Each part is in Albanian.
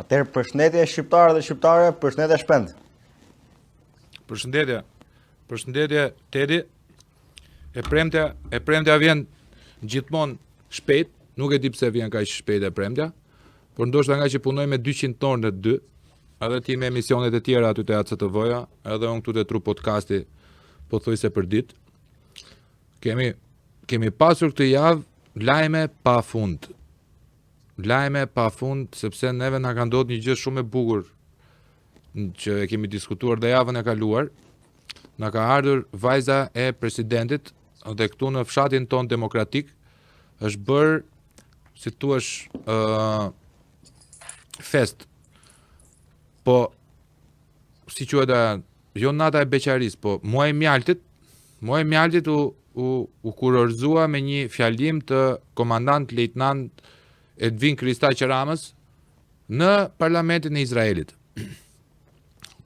Atëherë përshëndetje shqiptarë dhe shqiptare, përshëndetje shpend. Përshëndetje Tedi. E premtja vjen gjithmonë shpejt, nuk e di pse vjen kaq shpejt e premtja, por ndoshta nga që punoj me 200 tonë në 2, edhe ti me emisionet e tjera aty te ACTV-ja, edhe unë këtu te Tru Podcasti, pothuajse për ditë. Kemi pasur këtë javë lajme pa fund. Sepse neve na ka ndodhur një gjë shumë e bukur që e kemi diskutuar dhe javën e kaluar. Na ka ardhur vajza e presidentit dhe këtu në fshatin ton demokratik është bërë, si thuash, fest. Po, si quhet, jo nata e beqaris, po muaji i mjaltit u kurorzua me një fjalim të komandant lejtnant Edvin Kristaq Ramës në parlamentin e Izraelit,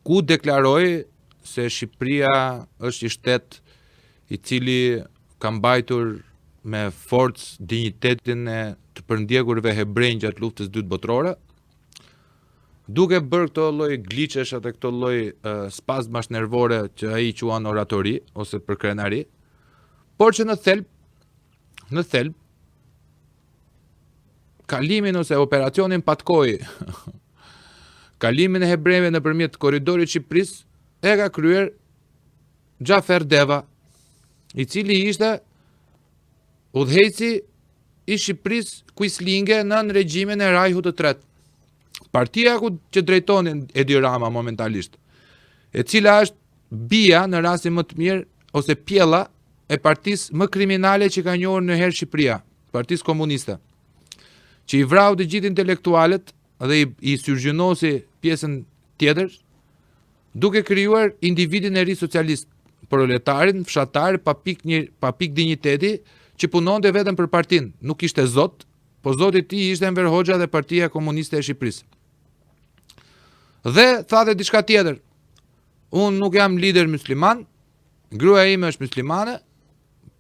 ku deklaroi se Shqipëria është i shtet i cili ka mbajtur me forcë dinjitetin e të përndjekurve hebrejnë gjatë luftës së dytë botërore, duke bërë këto lloj glitchesh atë këto lloj spazmash nervore që ai quan oratori ose për krenari, por që në thelb kalimin ose operacionin Patkoi, kalimin e hebrejve nëpërmjet korridorit të Shqipërisë e ka kryer Xhafer Deva, i cili ishte udhëheci i Shqipërisë Quislinge në regjimin e Rajhut të tretë. Partia që drejton Edi Rama momentalisht, e cila është bija në rastin më të mirë ose pjella e partisë më kriminale që ka njohur ndonjëherë Shqipëria, Partisë Komuniste, që i vrau të gjithë intelektualet dhe i syrgjënosi pjesën tjetër, duke krijuar individin e ri socialist, proletarin, fshatar, pa pik dinjiteti, që punonte vetëm për partinë, nuk ishte zot, po zoti i tij ishte Enver Hoxha dhe Partia Komuniste e Shqipërisë. Dhe thate diçka tjetër. Unë nuk jam lider musliman, gruaja ime është muslimane,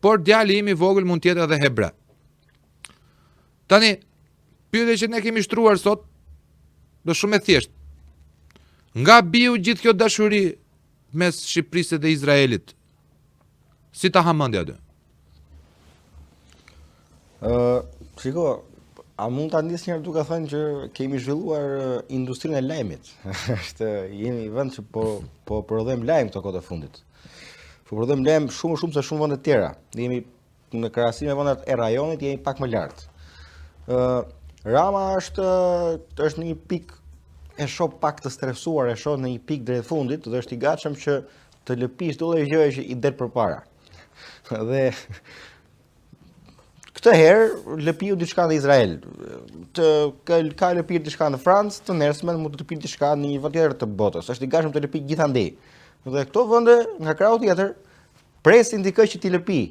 por djali im i vogël mund të jetë edhe hebre. Tani, pyetja që ne kemi shtruar sot do shumë e thjeshtë. Nga biu gjithë kjo dashuri mes Shqipërisë dhe Izraelit? Si ta hamendja atë? Shiko, a mund ta nis njëherë duke thënë që kemi zhvilluar industrinë e lajmit. Jemi vend që po prodhojmë lajm këto kohë të fundit. Po prodhojmë lajm shumë se shumë vende të tjera. Jemi në krahasim me vendet e rajonit, jemi pak më lart. Rama është në një pikë e shoh pak të stresuar, e shoh në një pikë drejt fundit dhe është i gatshëm që të lëpish çdo lloj gjëje që i det përpara. Dhe këtë herë lëpiu diçka në Izrael. Ka lëpir diçka në Francë, të nesërmen mund të lëpir diçka në një vend tjetër të botës. Është i gatshëm të lëpi gjithandej. Dhe këto vende nga krau tjetër presin dikë që ti lëpi.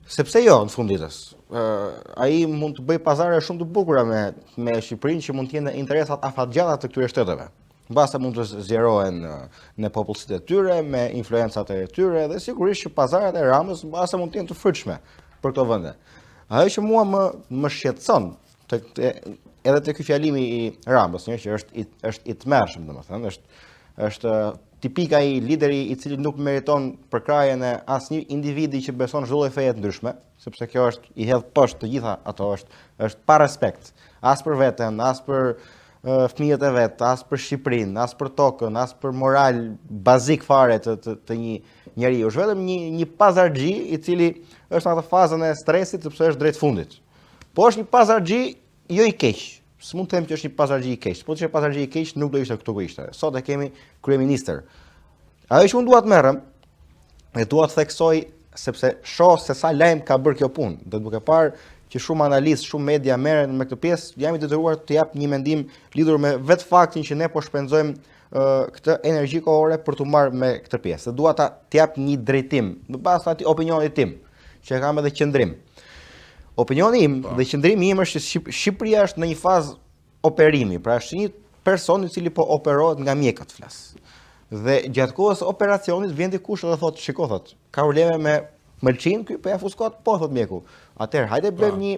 Sepse jo në fund ditës. Ai mund të bëj pazare shumë të bukura me Shqipërinë që mund të jenë interesat afatgjata të këtyre shteteve. Mbase mund të zgjerohen në popullsitë e tyre, me influencat e tyre dhe sigurisht që pazaret e Ramës mbase mund të jenë të frytshme për këto vende. Ajo që mua më shqetëson edhe te ky fjalimi i Ramës, që është i tmerrshëm, domethënë, është tipik ai lideri i cili nuk meriton përkrajen e asnjë individi që beson çdo lloj feje të ndryshme, sepse kjo është i hedh poshtë të gjitha ato, është pa respekt, as për veten, as për fëmijët e vet, as për Shqipërinë, as për tokën, as për moral bazik fare të një njeriu. Është vetëm një pazarxhi i cili është në atë fazën e stresit sepse është drejt fundit. Po është një pazarxhi jo i keq. S'mund të them që është një pazarxhi i keq. Po të ishte pazarxhi i keq nuk do ishte këtu ku ishte. Sot e kemi kryeministër. Ajo që unë dua të merrem e dua të theksoj sepse shoh se sa lajm ka bërë kjo punë. Dhe duke parë që shumë analistë, shumë media merren me këtë pjesë, jam i detyruar të jap një mendim lidhur me vetë faktin që ne po shpenzojmë këtë energji kohore për të marrë me këtë pjesë. Dhe dua të jap një drejtim në bazë të atij opinionit tim, që kam edhe qendrim. Opinioni im dhe qëndrimi im është që Shqipëria është në një fazë operimi, pra është një person i cili po operohet nga mjekët flas. Dhe gjatë kohës operacionit vjen dikush dhe thotë, shiko thotë, ka probleme me Mëlçin, ky po ja fuskot, po thot mjeku. Atëherë hajde bëjmë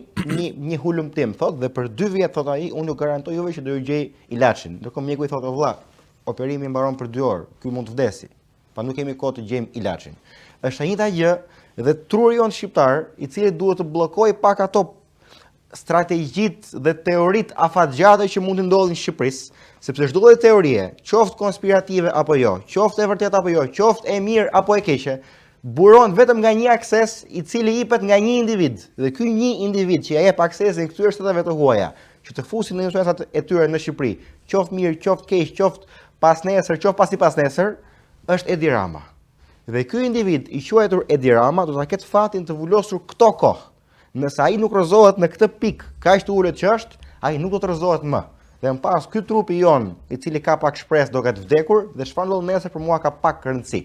një hulumtim, thot, dhe për 2 vjet thot ai, unë ju garantoj juve që do ju gjej ilaçin. Ndërkohë mjeku i thotë, o vlla, operimi mbaron për 2 orë, ky mund të vdesi. Pa nuk kemi kohë të gjejmë ilaçin. Është e njëjta gjë dhe truri jon shqiptar, i cili duhet të bllokojë pak ato strategjitë dhe teoritë afatgjate që mund të ndodhin në Shqipëri, sepse çdo lloj teorie, qoftë konspirative apo jo, qoftë e vërtetë apo jo, qoftë e mirë apo e keqe, buron vetëm nga një akses i cili jepet nga një individ. Dhe ky një individ që ja jep aksesin këtyre shteteve të huaja, që të fusin në influencat e tyre në Shqipëri, qoftë mirë, qoftë keq, qoftë pas nesër, qoftë pasi pas nesër, është Edi Rama. Dhe ky individ i quajtur Edi Rama do ta ketë fatin të vulosur këto kohë. Nëse ai nuk rrëzohet në këtë pikë kaq të ulët që është, ai nuk do të rrëzohet më. Dhe më pas ky trupi jon, i cili ka pak shpresë, do ketë vdekur dhe çfarë ndodh nesër për mua ka pak rëndësi.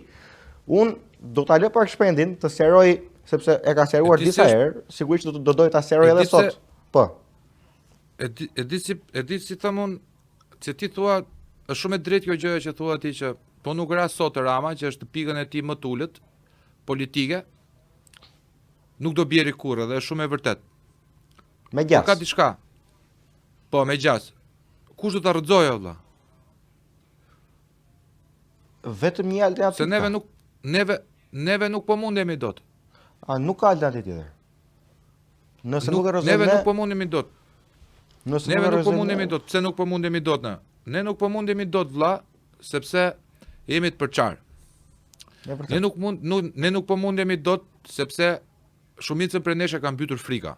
Unë do ta lë pak shpendin të sqaroj sepse e ka sqaruar disa herë, sigurisht do doj ta sqaroj edhe sot. Po. E di si them unë, se ti thua, është shumë e drejtë kjo gjë që thua ti që po nuk ra sot Rama, që është pikën e tij më të ulët politike, nuk do bjeri kurrë dhe është shumë e vërtet. Me gjas. Po ka diçka. Po, me gjas. Kush do ta rrëzojë valla? Vetëm një alternativë. Se neve nuk po mundemi dot. A nuk ka alternativë tjetër? Nëse nuk e rrëzojmë. Neve nuk po mundemi dot. Neve nuk po mundemi dot. Pse nuk po mundemi dot ne? Ne nuk po mundemi dot vlla, sepse jemi të përçar. Ne nuk po mundemi dot sepse shumica prej nesh e kanë mbytur frika.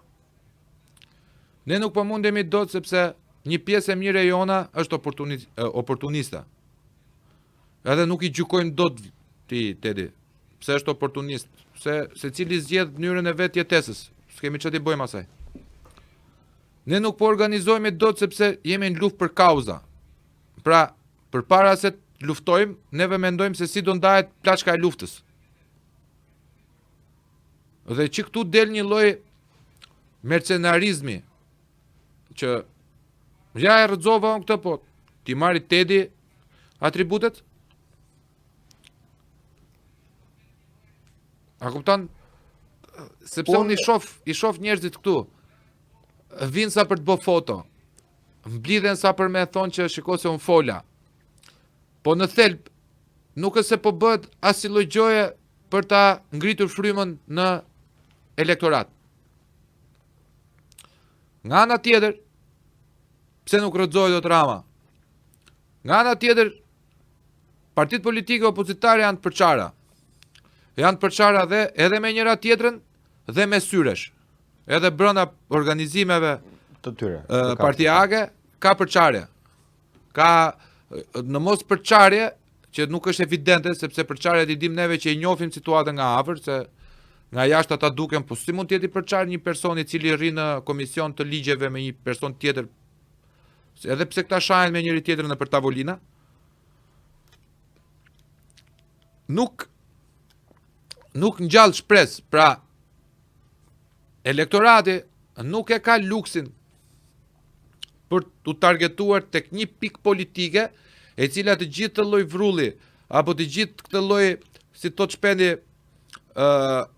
Ne nuk po mundemi dot sepse një pjesë e mirë e jona është oportuniste. Edhe nuk i gjykojmë dot ti, Tedi. Pse është oportunist? Se secili zgjedh mënyrën e vet jetesës. S'kemi ç'ti bëjmë asaj. Ne nuk po organizohemi dot sepse jemi në luftë për kauza. Pra, përpara se të luftojmë, neve mendojmë se si do ndahet plaçka e luftës. Dhe që këtu del një lloj mercenarizmi që ja e rrëzova unë këtë, po ti marri Tedi atributet? A kupton? Sepse unë i shoh njerëzit këtu. Vinë sa për të bë foto. Mblidhen sa për me thonë që shiko se unë fola. Po në thelb, nuk është se po bëhet asnjë lloj gjoje për ta ngritur frymën në elektorat. Nga ana tjetër, pse nuk rrëzohet dot Rama? Nga ana tjetër, partitë politike opozitare janë të përçara. Janë të përçara dhe edhe me njëra tjetrën dhe me syresh. Edhe brenda organizimeve të tyre. Partiake ka përçarje. Ka në mos përçarje që nuk është evidente, sepse përçarjet i dim neve që i njohim situatën nga afër, se nga jashtë ata duken, po si mund të jetë i përçarë një person i cili rri në komision të ligjeve me një person tjetër, edhe pse këta shahen me njëri tjetrën nëpër tavolina. Nuk ngjall shpresë, pra elektorati nuk e ka luksin për të targetuar tek një pikë politike e cila të gjithë të lloj vrulli apo të gjithë këtë lloj, si thot shpendi,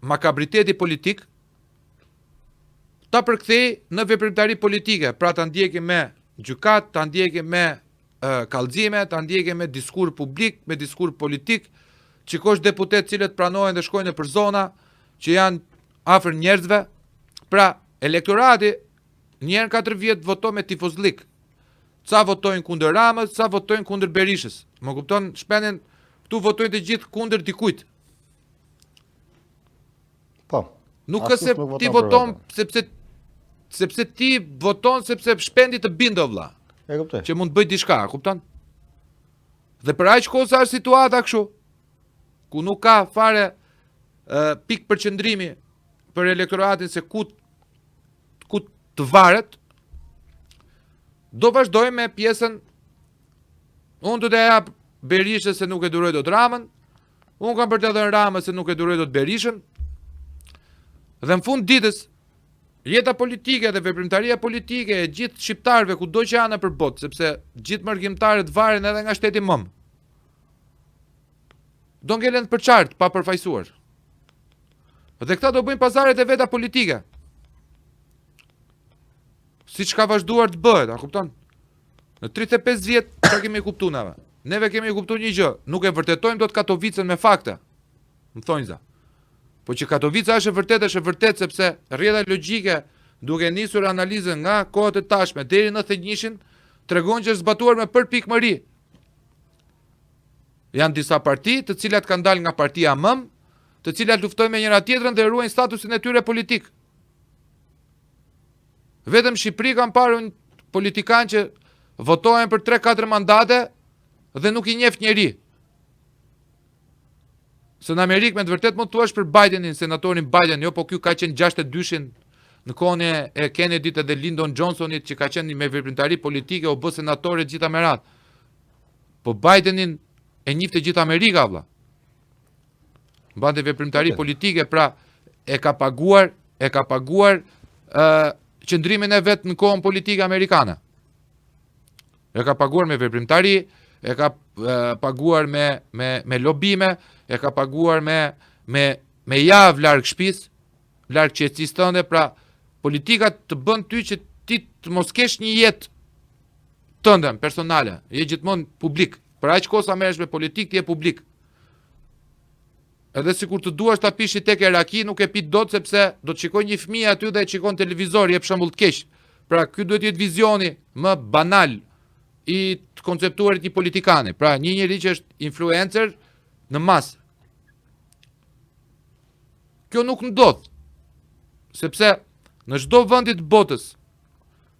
makabriteti politik ta përkthej në veprimtari politike, pra ta ndjekim me gjykat, ta ndjekim me kallëzime, ta ndjekim me diskur publik, me diskur politik, çikosh deputet cilët pranohen dhe shkojnë nëpër zona që janë afër njerëzve. Pra, elektorati njerën 4 vjet voton me tifozlik. Ca votojnë kundër Ramës, ca votojnë kundër Berishës. Më kupton, shpendin, këtu votojnë të gjithë kundër dikujt. Po. Nuk ka se ti voton sepse ti voton sepse shpendi të bindë vlla. E kuptoj. Që mund të bëj diçka, kupton? Dhe për aq kohë sa është situata kështu, ku nuk ka fare pikë përqendrimi për elektoratin se ku të varet, do vazhdojmë me pjesën unë do të jap Berishës se nuk e duroj dot Ramën, unë kam për të dhënë Ramës se nuk e duroj dot Berishën, dhe në fund ditës jeta politike dhe veprimtaria politike e gjithë shqiptarëve kudo që janë nëpër botë, sepse gjithë mërgjimtarët varen edhe nga shteti mëm, do ngelen të përçart, pa përfaqësuar. Dhe këta do bëjnë pazaret e veta politike. Siç ka vazhduar të bëhet, a kupton? Në 35 vjet çka kemi kuptuar neve? Neve kemi kuptuar një gjë, nuk e vërtetojmë dot Katovicën me fakte. Më thonjë za. Po që Katovica është e vërtet sepse rrjedha logjike duke nisur analizën nga kohët e tashme deri në 91-shin tregon që është zbatuar me përpikmëri. Janë disa parti të cilat kanë dalë nga partia MM, të cilat luftojnë me njëra tjetrën dhe ruajnë statusin e tyre politik. Vetëm Shqipëri kanë parë politikanë që votojnë për 3-4 mandate dhe nuk i njeh njeri. Se në Amerikë me të vërtet mund të thuash për Bidenin, senatorin Biden, jo, po ky ka qenë 62-shin në kohën e Kennedyt dhe Lyndon Johnsonit që ka qenë me veprimtari politike, u bë senatore gjitha me radhë. Po Bidenin e njifte gjitha Amerika, vlla. Mbante veprimtari politike, pra e ka paguar qëndrimin e vet në kohën politike amerikane. E ka paguar me veprimtari, e ka paguar me lobime, e ka paguar me javë larg shtëpisë, larg qetësisë tënde, pra politika të bën ty që ti të mos kesh një jetë tënde personale, je gjithmonë publik. Për aq kohë sa merresh me politikë, ti je publik. Edhe sikur të duash ta pish tek e raki, nuk e pi dot sepse do të shikoj një fëmijë aty dhe e shikon televizor, jep shembull të keq. Pra ky duhet të jetë vizioni më banal i të konceptuarit një politikane. Pra një njeri që është influencer në masë. Kjo nuk ndodh. Sepse në çdo vendi të botës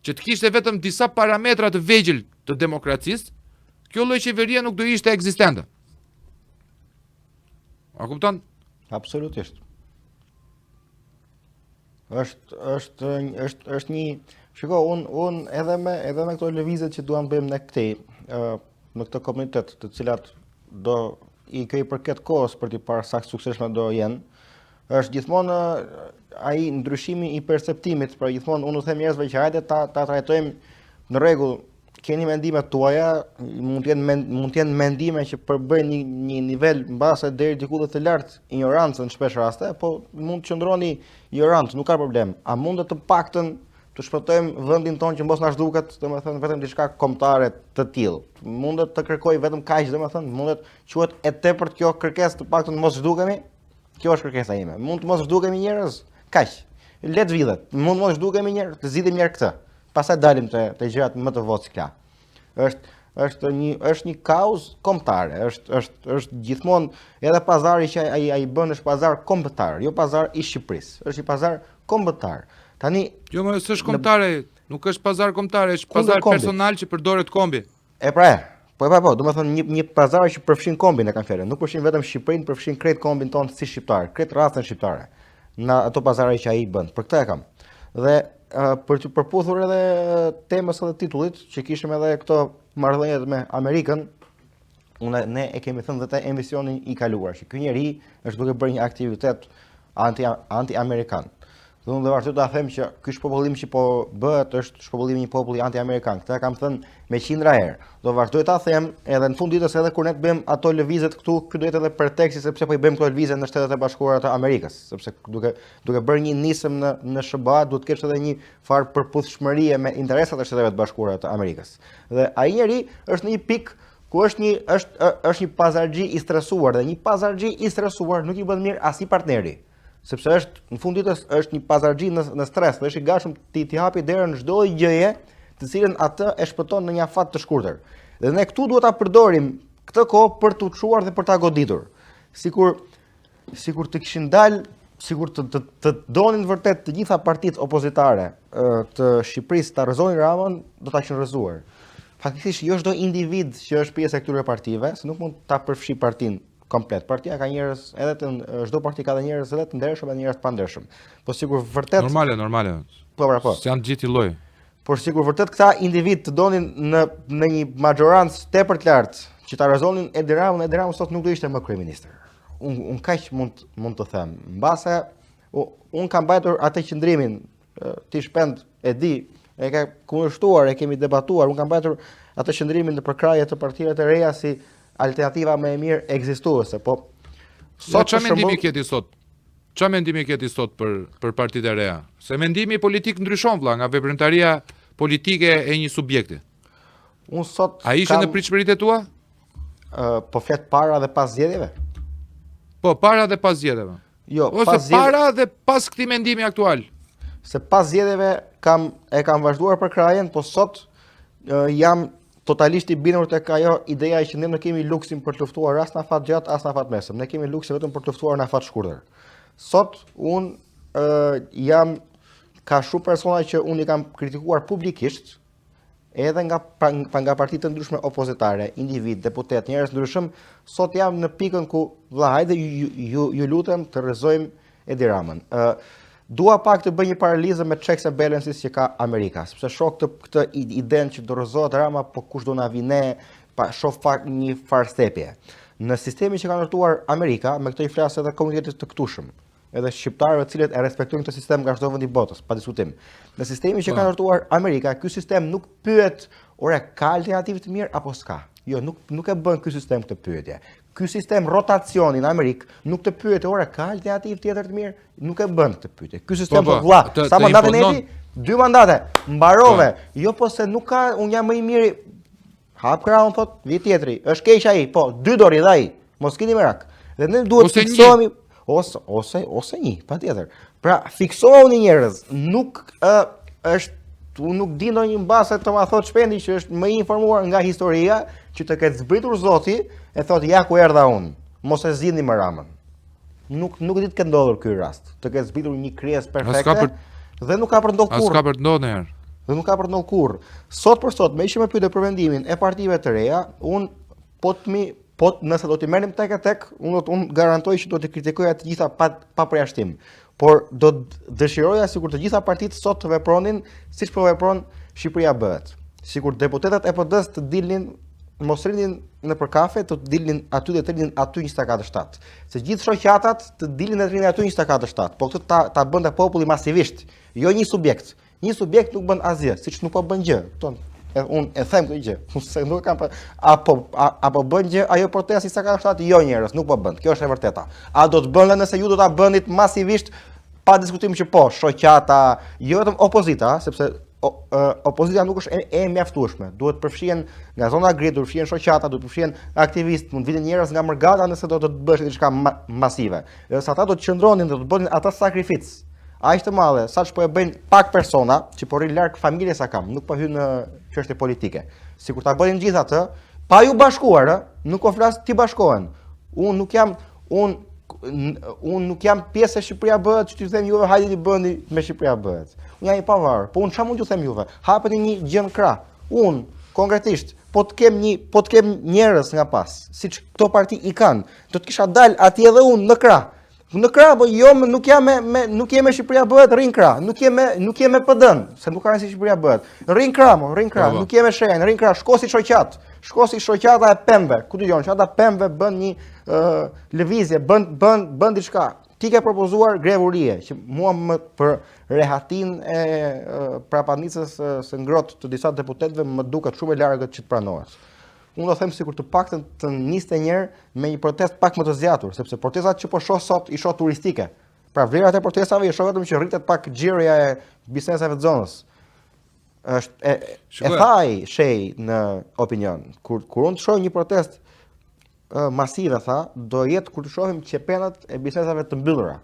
që të kishte vetëm disa parametra të vegjël të demokracisë, kjo lloj qeverie nuk do ishte ekzistente. A kupton? Absolutisht. Është një, shiko, un edhe me këto lëvizjet që duam bëjmë ne këtej, në këtë komunitet, të cilat do i kej përket kohës për t'i parë sa suksesshme do jenë, është gjithmonë ai ndryshimi i perceptimit, pra gjithmonë unë u them njerëzve që hajde ta trajtojmë në rregull. Keni mendimet tuaja, mund të jenë mendime që përbëjnë një nivel mbase deri diku të lartë ignorancën në shpesh raste, po mund të qëndroni ignorant, nuk ka problem. A mundet të paktën të shpëtojmë vendin tonë që mos na zhduket, domethënë vetëm diçka kombëtare të tillë. Mundet të kërkoj vetëm kaq, domethënë mundet quhet e tepërt kjo kërkesë të paktën mos zhdukemi. Kjo është kërkesa ime. Mund të mos zhdukemi njerëz, kaq. Le të vidhet. Mund të mos zhdukemi njerëz, të zgjidhim mirë këtë. Pastaj dalim te gjërat më të vockla. Është një kauzë kombëtare, është gjithmonë edhe pazari që ai bën është pazar kombëtar, jo pazar i Shqipërisë, është një pazar kombëtar. Tani jo, më s'është kombëtare, nuk është pazar kombëtar, është pazar personal që përdoret kombi. Po, domethënë një pazar që përfshin kombin e kanë fjalën, nuk përfshin vetëm Shqipërinë, përfshin krejt kombin tonë si shqiptar, krejt rastën shqiptare. Në ato pazare që ai bën. Për këtë e kam. Dhe për të përputhur edhe temës edhe titullit, që kishim edhe këto marrëdhënie me Amerikën, ne e kemi thënë dhe te emisionin i kaluar, që ky njeri është duke bërë një aktivitet anti-amerikan. Dhe unë dhe vazhdo ta them që ky shpopullim që po bëhet është shpopullim një populli anti-amerikan. Këtë kam thënë me qindra herë. Do vazhdoj ta them edhe në fund ditës edhe kur ne të bëjmë ato lëvizjet këtu, ky do jetë edhe preteksti sepse po i bëjmë këto lëvizje në Shtetet e Bashkuara të Amerikës, sepse duke bërë një nisëm në SBA duhet të kesh edhe një farë përputhshmërie me interesat e Shteteve të Bashkuara të Amerikës. Dhe ai njeri është në një pikë ku është një pazarxhi i stresuar dhe një pazarxhi i stresuar nuk i bën mirë asnjë partneri. Sepse është në fund ditës është një pazarxhi në stres dhe është i gatshëm ti hapi derën çdo gjëje të cilën atë e shpëton në një afat të shkurtër. Dhe ne këtu duhet ta përdorim këtë kohë për të çuar dhe për ta goditur. Sikur të kishin dalë, sikur të donin vërtet të gjitha partitë opozitare të Shqipërisë ta rrezonin Ramën, do ta kishin rrezuar. Faktikisht jo çdo individ që është pjesë e këtyre partive, se nuk mund ta përfshi partinë komplet. Partia ka njerëz, çdo parti ka dhe njerëz edhe të ndershëm dhe njerëz të pandershëm. Po sigur vërtet normale. Po. Janë gjithë lloj. Por sigur vërtet këta individ të donin në një majorancë tepër të lartë që ta rrezonin Edi Ramën sot nuk do ishte më kryeminist. Unë kaq mund të them. Mbase unë kam mbajtur atë qendrimin, ti shpend e di, e ka kundërshtuar, e kemi debatuar, unë kam mbajtur atë qendrimin në përkrahje të partive të reja si alternativa më e mirë ekzistuese, po sot çfarë mendimi ke ti sot? Qa mendimi ke ti sot për partitë e reja? Se mendimi politik ndryshon vlla nga veprimtaria politike e një subjekti. Unë sot A ishe në pritshmëritë tua? Po flet para dhe pas zgjedhjeve? Po, para dhe pas zgjedhjeve. Jo, Ose pas zgjedhjeve, para dhe pas këtij mendimi aktual. se pas zgjedhjeve kam vazhduar për krajen, po sot jam totalisht i bindur tek ajo ideja që ne nuk kemi luksin për të luftuar as në afat gjatë, as në afat mesëm. Ne kemi luksin vetëm për të luftuar në afat shkurtër. Sot ka shumë persona që unë i kam kritikuar publikisht, edhe nga partitë të ndryshme opozitare, individ, deputet, njerëz ndryshëm, sot jam në pikën ku vlla hajde ju lutem të rrezojmë Edi Ramën. Dua pak të bëj një paralizë me checks and balances që ka Amerika, sepse shoh këtë idenë që do rrezohet Rama, po kush do na vine, pa shoh pak një farstepje. Në sistemin që ka ndërtuar Amerika, me këtë i flas edhe komunitetit të këtushëm, edhe shqiptarëve të cilët e respektojnë këtë sistem nga çdo vend i botës, pa diskutim. Në sistemin që ka ndërtuar Amerika, ky sistem nuk pyet, ore, ka alternativë të mirë apo s'ka? Jo, nuk e bën ky sistem këtë pyetje. Ky sistem rotacioni në Amerikë nuk të pyet, ore, ka alternativë tjetër të mirë? Nuk e bën këtë pyetje. Ky sistem po vlla, sa mandate neti? 2 mandate. Mbarove. Jo, po se nuk ka, unë jam më i miri. Hap krahun thot, vit tjetri. Është keq ai, po, 2 dorë dhe ai. Mos keni merak. Dhe ne duhet të fiksohemi ose një, patjetër. Pra, fiksohuni njerëz. Nuk unë nuk di ndonjë mbase të ma thot Shpendi që është më i informuar nga historia që të ketë zbritur Zoti e thot ja ku erdha unë. Mos e zgjidhni më Ramën. Nuk di të ketë ndodhur ky rast. Të ketë zbritur një krijesë perfekte dhe nuk ka për ndodhur kurrë. As ka për ndodhur ndonjëherë. Dhe nuk ka për ndodhur kurrë. Sot për sot, me që më pyetë për vendimin e partive të reja, unë nëse do t'i merrim tek e tek, unë garantoj që do t'i kritikoja të gjitha pa përjashtim. Por do dëshiroja sikur të gjitha partitë sot të vepronin siç po vepron Shqipëria bëhet. Sikur deputetët e PD-s të dilnin, mos rrinin nëpër kafe, të dilnin aty dhe të rrinin aty 24/7. Se gjithë shoqatat të dilnin dhe të rrinin aty 24/7. Po këtë ta bënte populli masivisht, jo një subjekt. Një subjekt nuk bën asgjë, siç nuk po bën gjë. Unë e them këtë gjë. Se nuk kam apo bën gjë ajo protesti sa ka shtat, jo njerëz, nuk po bën. Kjo është e vërteta. A do të bën nëse ju do ta bënit masivisht pa diskutim që po, shoqata, jo vetëm opozita, sepse opozita nuk është e mjaftueshme. Duhet përfshihen nga zona gri, duhet përfshihen shoqata, duhet përfshihen aktivistë, mund vitin njerëz nga mërgata nëse do të bësh diçka masive. Dhe sa ata do të qëndronin, do të bënin ata sakrificë. Aq të madhe, saç po e bëjnë pak persona, që po rrin larg familjes sa kam, nuk po hyn në çështje politike. Sikur ta bënin gjithë atë, pa ju bashkuar, nuk o flas ti bashkohen. Unë nuk jam pjesë e Shqipëria bëhet, që t'ju them juve hajde ti bëni me Shqipëria bëhet. Unë jam i pavarur, po unë çfarë mund t'ju them juve? Hapeni një gjë në krah. Unë konkretisht po të kem njerëz nga pas, siç këto parti i kanë, do të kisha dal atje edhe unë në krah. Në krah, po jo, nuk jam me Shqipëria bëhet, rrin krah. Nuk jem me PD-n, se nuk ka rëndësi Shqipëria bëhet. Rrin krah, nuk jem me shenjën, rrin krah, shko si shoqat. Shko si shoqata e pemëve. Ku dëgjon, shoqata e pemëve bën një lëvizje, bën diçka. Ti ke propozuar grevurie, që mua më për rehatin e prapanicës së ngrohtë të disa deputetëve më duket shumë e largët që të pranohet. Unë do them sikur të paktën të niste njerë me një protest pak më të zgjatur, sepse protestat që po shoh sot i shoh turistike. Pra vlerat e protestave i shoh vetëm që rritet pak xhirja e bizneseve të zonës. Është e thaj shej në opinion. Kur unë të shoh një protest masive, tha, do jetë kur të shohim qepenat e biznesave të mbyllura.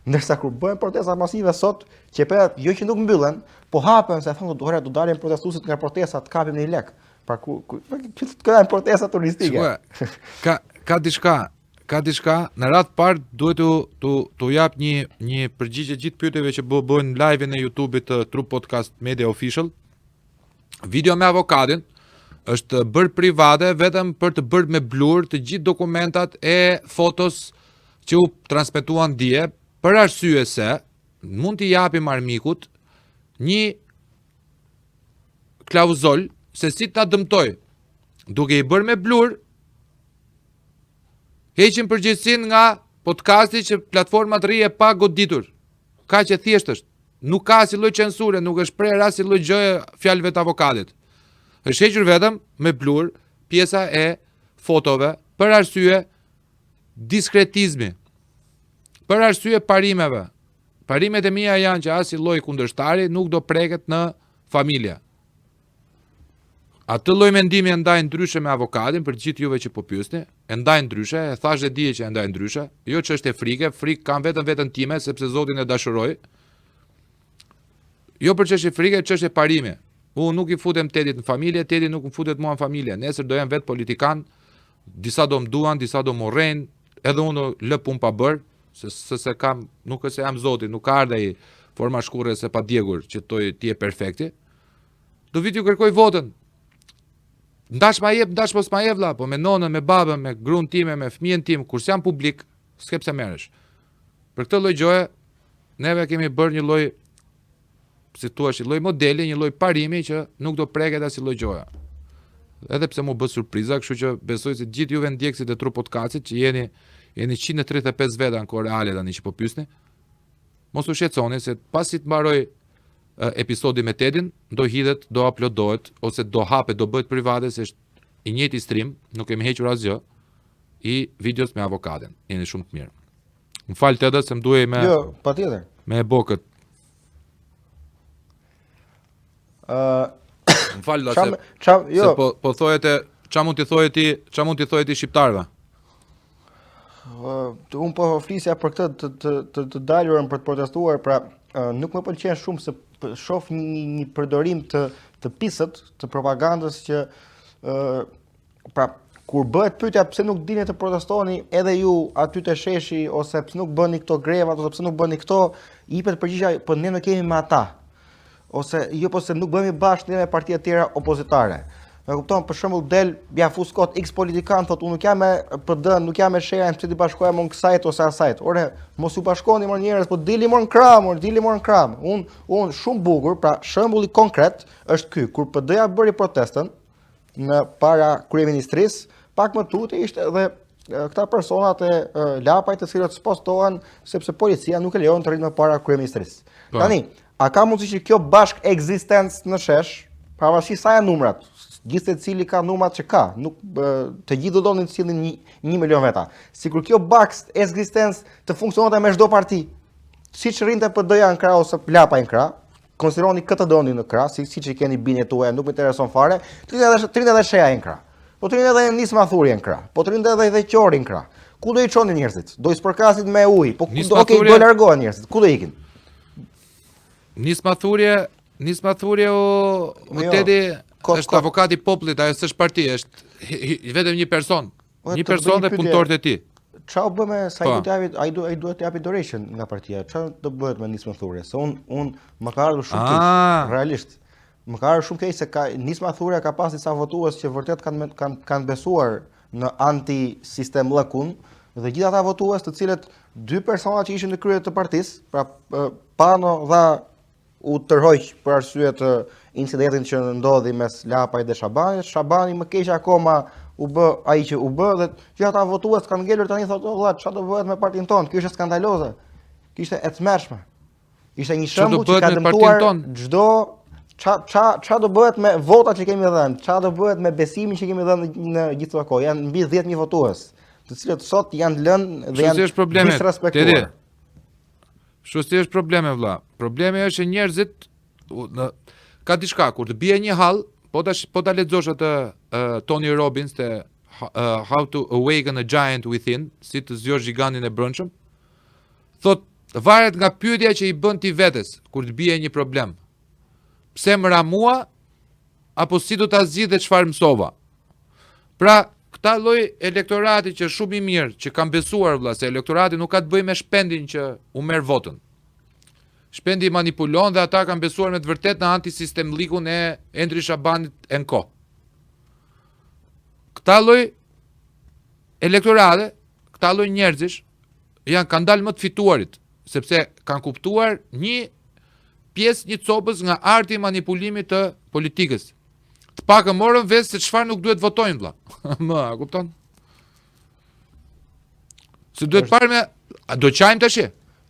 Ndërsa kur bëhen protesta masive sot, qepenat jo që nuk mbyllen, po hapen se thonë do dalin protestuesit nga protesta të kapim një lek. Pra këta janë protesta turistike. Ka diçka, në radhë parë duhet t'u jap një përgjigje gjithë pyetjeve që bëhen live-in e YouTube-it të Trup Podcast Media Official. Video me avokatin është bërë private vetëm për të bërë me blur të gjithë dokumentat e fotos që u transmetuan dje, për arsye se mund t'i japim armikut një klauzol se si ta dëmtoj. Duke i bërë me blur, heqim përgjegjësinë nga podcasti që platformat rrije pa goditur. Ka që thjesht është. Nuk ka asnjë lloj censure, nuk është prerë asnjë lloj gjëje fjalëve të avokatit. Është hequr vetëm me blur pjesa e fotove për arsye diskretizmi. për arsye parimeve. Parimet e mia janë që asnjë lloj kundërshtari nuk do preket në familje. Atë lloj mendimi e ndaj ndryshe me avokatin për gjithë juve që po pyesni, e ndaj ndryshe, e thash dhe dije që e ndaj ndryshe, jo që është e frikë kam vetën time sepse Zotin e dashuroj. Jo për çështje frike, çështje parime. Unë nuk i futem Tedit në familje, Tedi nuk më futet mua në familje. Nesër do jenë vetë politikan, disa do më duan, disa do më urrejnë, edhe unë lë punë pa bërë, se kam, nuk është se jam Zoti, nuk ka ardha i forma shkurre se pa djegur që ti je perfekti. Do vit ju kërkoj votën. Ndash ma jep, ndash mos ma jep vlla, po me nonën, me babën, me gruan time, me fëmijën tim, kur jam publik, s'ke pse merresh. Për këtë lloj gjoje, neve kemi bërë një lloj, si thua, një lloj modeli, një lloj parimi që nuk do preket asnjë lloj gjoja. Edhe pse mu bë surpriza, kështu që besoj se gjithë juve ndjekësit e Tru Podcastit që jeni 135 veta në kohë reale tani që po pyesni. Mos u shqetësoni se pasi të mbaroj episodi me Tedin, do hidhet, do uploadohet ose do hapet, do bëhet private se është i njëjti stream, nuk kemi hequr asgjë, i videos me avokatin. Jeni shumë të mirë. Më fal Tedë se më duhej me Jo, patjetër. me bokët. Më fal se po thojete, ç'a mund t'i thojë ti shqiptarëve? Unë po flisja për këtë të dalurën për të protestuar, pra nuk më pëlqen shumë se shoh një përdorim të pisët, të propagandës që pra kur bëhet pyetja pse nuk dini të protestoni edhe ju aty te sheshi ose pse nuk bëni këto grevat ose pse nuk bëni këto, i jepet përgjigjja po ne nuk kemi me ata. Ose jo po se nuk bëhemi bashkë me partia të tjera opozitare. E kupton, për shembull del Bjafus Kot X politikan thotë unë nuk jam me PD, nuk jam me SHEA, pse ti bashkohem unë kësajt ose asajt. Ore, mos u bashkoni më njerëz, po dili më në krah, Unë shumë bukur, pra shembulli konkret është ky, kur PD-ja bëri protestën në para kryeministrisë, pak më tutje ishte edhe këta personat e lapaj të cilët spostohen sepse policia nuk e lejon të rrinë më para kryeministrisë. Tani, a ka mundësi që kjo bashk ekzistencë në shesh, pavarësisht sa janë numrat, gjithë secili ka numrat që ka, nuk të gjithë do donin të sillnin 1 milion veta. Sikur kjo bashk ekzistencë të funksiononte me çdo parti, siç rrinte PD-ja në krah ose lapaj në krah, konsideroni këtë doni në krah, siç i keni binjet tuaja, nuk më intereson fare, të rinë edhe SHEA në krah. Po të rinë edhe Nisma Thuri në krah, po të rinë edhe Qori në krah. Ku do i çonin njerëzit? Do i spërkasin me ujë, po do largohen njerëzit. Ku do ikin? Nisma Thurje o Tedi është avokati i popullit, ajo s'është parti, është vetëm një person. Një person dhe punëtorët e tij. Ç'a u bë me sa ai duhet të japi donation nga partia? Ç'a do bëhet me Nisma Thurje? Se un më ka ardhur shumë keq, realisht. Më ka ardhur shumë keq se Nisma Thurja ka pas disa votues që vërtet kanë besuar në anti-sistem llakun dhe gjithë ata votues të cilët 2 persona që ishin në krye të partisë, pra Pano dha u tërhoq për arsye të incidentin që ndodhi mes Lapaj dhe Shabanit. Shabani më keq akoma u bë ai që u bë dhe gjithë ata votues kanë ngelur tani thotë valla ç'a do bëhet me partinë tonë? Kjo është skandaloze. Kishte e tmerrshme. Ishte një shembull që ka dëmtuar çdo ç'a do bëhet me votat që kemi dhënë, ç'a do bëhet me besimin që kemi dhënë në gjithë këto kohë. Janë mbi 10.000 votues, të cilët sot janë lënë dhe janë disrespektuar. Kështu si është probleme vlla. Problemi është që njerëzit ka diçka kur të bie një hall, po ta lexosh atë Tony Robbins te How to Awaken a Giant Within, si të zgjosh gigantin e brendshëm. Thot varet nga pyetja që i bën ti vetes kur të bie një problem. Pse më ra mua apo si do ta zgjidh dhe çfarë mësova? Pra, këta lloj elektorati që shumë i mirë, që kanë besuar vëlla se elektorati nuk ka të bëjë me shpendin që u merr votën. Shpendi manipulon dhe ata kanë besuar me të vërtet në antisistem llikun e Endri Shabanit e nko. Këta lloj elektorate, këta lloj njerëzish kanë dalë më të fituarit, sepse kanë kuptuar një pjesë një copës nga arti i manipulimit të politikës. Të pakën morën vesh se çfarë nuk duhet votojnë vëlla. A kupton? Se duhet parë me do qajmë tash?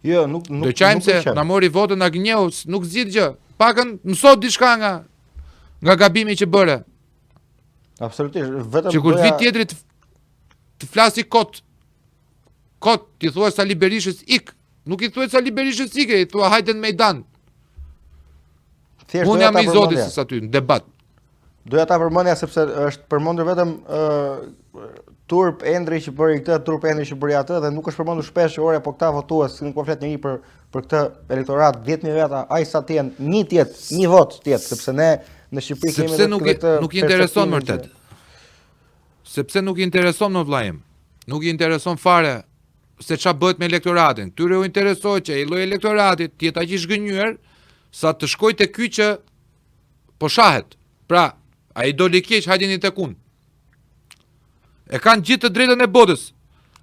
Jo, nuk do qajmë se na mori votën na gënjeu, nuk zgjidh gjë. Pakën mëso diçka nga gabimi që bëre. Absolutisht, vetëm që kur vit tjetri të flasi kot. kot, ti thua Sali Berishës ik. Nuk i thuaj Sali Berishës ik, i thua hajde në Mejdan. Unë jam i zotis aty në debat. Doja ta përmendja sepse është përmendur vetëm Turp Endri që bëri këtë, Turp Endri që bëri atë dhe nuk është përmendur shpesh që ore po këta votues, si nuk po flet njëri për këtë elektorat 10.000 veta, ai sa të jenë një vot tjetë, sepse ne në Shqipëri kemi sepse nuk i intereson vërtet. Sepse nuk i intereson në vllajem. Nuk i intereson fare se ç'a bëhet me elektoratin. Tyre u interesoi që ai lloj elektoratit të jetë aq i zhgënjur sa të shkojë te ky që po shahet. Pra, ai do li keq hajeni tek unë. E kanë gjithë të drejtën e botës.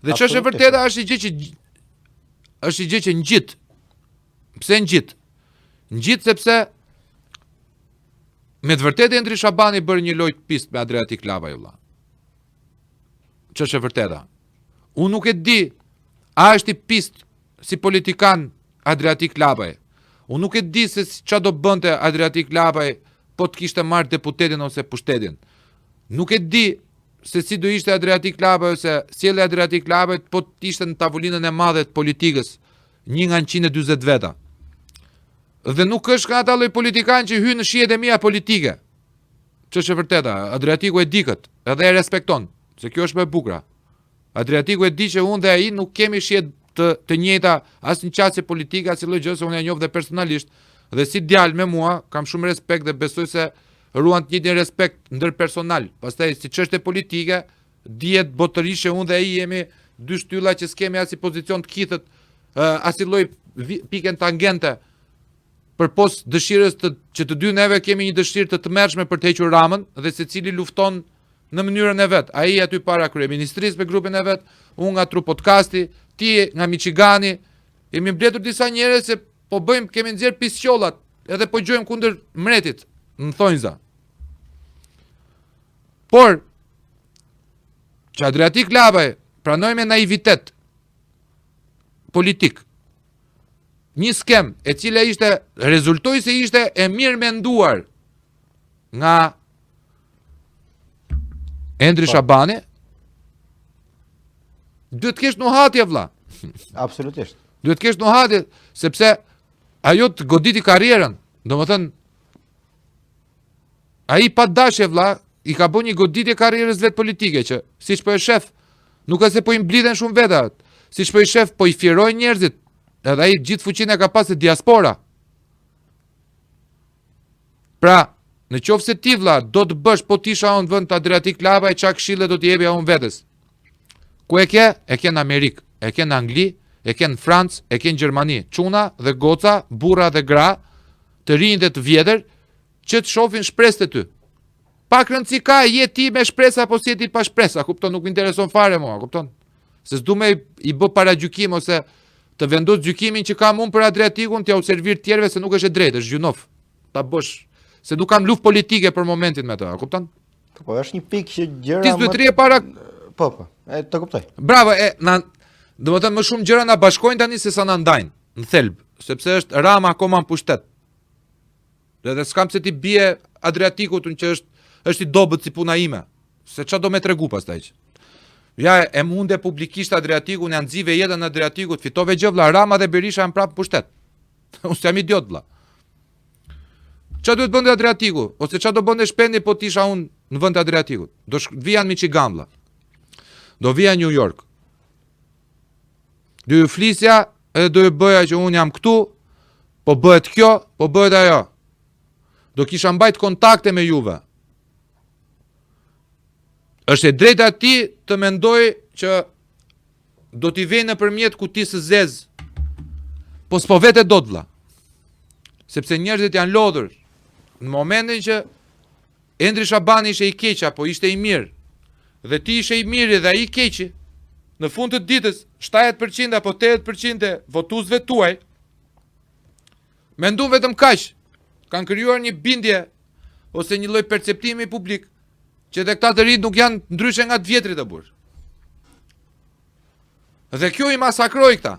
Dhe ç'është e vërteta është i gjë që ngjit. Pse ngjit? Ngjit sepse me të vërtetë Endri Shabani bëri një lojë pistë me Adriatik Lava vëlla. Ç'është e vërteta? Unë nuk e di a është i pistë si politikan Adriatik Lava. Unë nuk e di se ç'a do bënte Adriatik Lava po të kishte marrë deputetin ose pushtetin. Nuk e di se si do ishte Adriatik Lava ose sjellja e Adriatik Lava po të ishte në tavolinën e madhe të politikës, 1 nga 140 veta. Dhe nuk është ka ata lloj politikan që hyn në shihet e mia politike. Ç'është e vërteta, Adriatiku e di kët, edhe e respekton, se kjo është më e bukur. Adriatiku e di që unë dhe ai nuk kemi shihet të njëjta as në qasje politike, as lloj gjë, se unë e njoh dhe personalisht, dhe si djalë me mua kam shumë respekt dhe besoj se ruan të njëjtin respekt ndërpersonal. Pastaj si çështje politike, dihet botërisht që unë dhe ai jemi dy shtylla që s'kemi as i pozicion të kitët, as i lloj pikën tangente përpos dëshirës që të dy neve kemi një dëshirë të tmerrshme për të hequr Ramën dhe secili lufton në mënyrën e vet. Ai aty para kryeministrisë me grupin e vet, unë nga Tru Podcasti, ti nga Michigani, kemi mbledhur disa njerëz se po bëjmë, kemi nxjerr pisqollat, edhe po gjojmë kundër mretit, në thonjza. Por që Adriatik Lava pranoi me naivitet politik një skem e cila rezultoi se ishte e mirë menduar nga Endri Shabani, duhet të kesh nuhatje vlla. Absolutisht. Duhet të kesh nuhatje sepse ajo të goditi karrierën. Domethënë ai pa dashje vlla i ka bën një goditje karrierës vet politike që siç po e shef, nuk është se po i mblidhen shumë veta, siç po i shef po i firojnë njerëzit. Edhe ai gjithë fuqinë e ka pasë diaspora. Pra, në qoftë se ti vlla do të bësh po ti isha unë vend të Adriatik Lava e çka këshille do t'i jepja unë vetes. Ku e ke? E ke në Amerikë, e ke në Angli, e ke në Francë, e ke në Gjermani. Çuna dhe goca, burra dhe gra, të rinj dhe të vjetër, që të shohin shpresë të ty. Pak rëndësi ka je ti me shpresë apo si je ti pa shpresë, kupton, nuk më intereson fare mua, kupton? Se s'du me i bë paragjykim ose të vendos gjykimin që kam unë për Adriatikun t'ja u servir tjerëve se nuk është e drejtë, është gjynof. Ta bësh, se nuk kam luftë politike për momentin me të, kupton? Po është një pikë që gjëra ti s'duhet të rije para. Po, të kuptoj. Bravo, domethënë më shumë gjëra na bashkojnë tani se sa na ndajnë, në thelb, sepse është Rama akoma në pushtet. Dhe s'kam se ti bie Adriatikut që është i dobët si puna ime. Se ç'a do me tregu pastaj. Ja, e munde publikisht Adriatikun, janë nxive jetën në Adriatikut, fitove gjë vlla, Rama dhe Berisha janë prapë pushtet. Unë jam idiot vlla. Ç'a duhet bënte Adriatiku? Ose ç'a do bënte Shpendi po tisha unë në vend të Adriatikut? Do vija në Michigan vlla. Do vija në New York. Do ju flisja edhe do ju bëja që unë jam këtu, po bëhet kjo, po bëhet ajo. Do kisha mbajt kontakte me juve. Është e drejta ti të mendoj që do t'i vej nëpërmjet kutisë së zezë. Po s'po vete dot vlla. Sepse njerëzit janë lodhur. Në momentin që Endri Shabani ishte i keq apo ishte i mirë, dhe ti ishe i mirë dhe ai i keq, në fund të ditës 70% apo 80% e votuesve tuaj mendon vetëm kaq. Kanë krijuar një bindje ose një lloj perceptimi publik që dhe këta të rinj nuk janë ndryshe nga të vjetrit të burr. Dhe kjo i masakroi këta.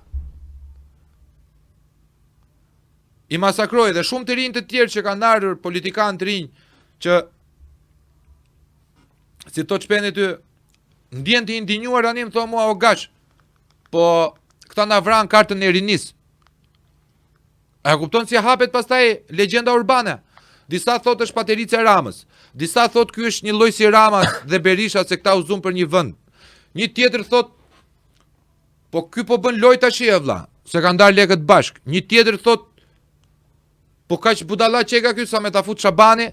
I masakroi dhe shumë të rinj të tjerë që kanë ardhur politikanë të rinj që si to Shpendi ty ndjen të indignuar tani më thonë mua o gash. po këta na vran kartën e rinis. A kupton si hapet pastaj legjenda urbane? Disa thotë është Paterica e Ramës, disa thotë ky është një lloj si Rama dhe Berisha se këta u zun për një vend. Një tjetër thotë po ky po bën lojë tash e vlla, se ka ndar lekët bashk. Një tjetër thotë po kaq budalla çeka ky sa me ta fut Shabani.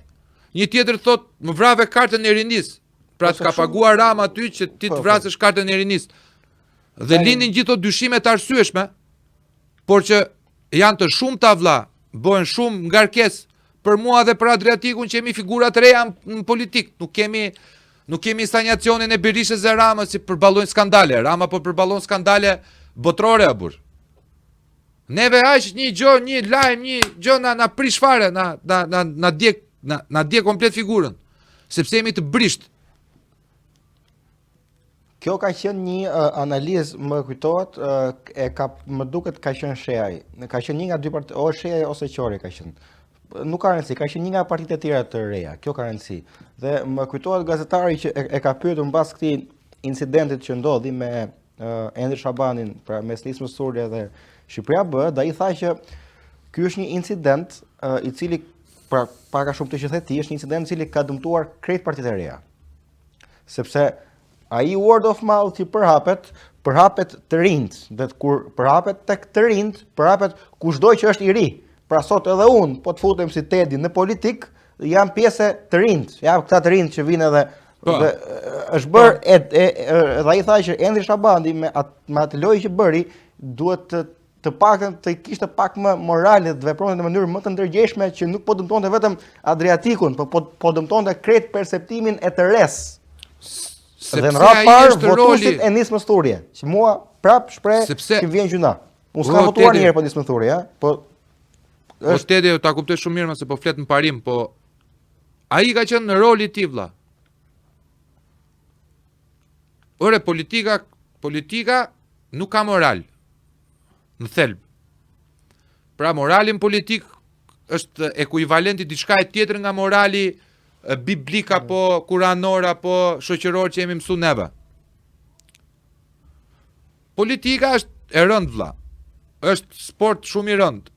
Një tjetër thotë më vrave kartën e rinis. Pra s'ka paguar Rama aty që ti të vrasësh kartën e rinis. Dhe lindin gjithë ato dyshime të arsyeshme, por që janë të shumta vlla, bëhen shumë ngarkesë për mua dhe për Adriatikun që jemi figura të reja në politik. Nuk kemi instanjacionin e Berishës e Ramës si përballojnë skandale. Rama po përballon skandale botrore abur. Neve aq një gjë, një lajm, një gjë na prish fare, na dje komplet figurën, sepse jemi të brisht. Kjo ka qenë një analizë, më kujtohet, më duket ka qenë Sheaj. Ka qenë një nga dy partitë, ose Sheaj ose Qori ka qenë. Nuk ka rëndësi, ka qenë një nga partitë e tjera të reja. Kjo ka rëndësi. Dhe më kujtohet gazetari që e ka pyetur mbas këtij incidentit që ndodhi me Endri Shabanin, pra mes Nismës Surje dhe Shqipëria B, ai tha që ky është një incident i cili pra pak a shumë të që the ti, është një incident i cili ka dëmtuar krejt partitë e reja. Sepse ai word of mouth që përhapet të rinjt, dhe kur përhapet tek të rinjt, përhapet kushdo që është i ri. Pra sot edhe unë, po të futem si Tedi në politik, jam pjesë të rinjt, jam këta të rinjt që vinë edhe është bërë, dhe ai tha që Endri Shabani me atë lojë që bëri, duhet të paktën të kishte pak më morale dhe vepronte në mënyrë më të ndërgjegjshme që nuk po dëmtonte vetëm Adriatikun, po dëmtonte krejt perceptimin e të res. Dhe në radhë parë votuesit e Nismës Surje, që mua prap shpreh që vjen gjuna. Unë s'kam votuar një herë për Nismën Surje, po Tedi ta kuptoj shumë mirë, se po flet në parim, po ai ka qenë në roli i tij vlla. Ore politika nuk ka moral. Në thelb. Pra moralin politik është ekuivalenti diçka e tjetër nga morali biblik apo kuranor apo shoqëror që jemi mësuar neve. Politika është e rëndë vlla. Është sport shumë i rëndë.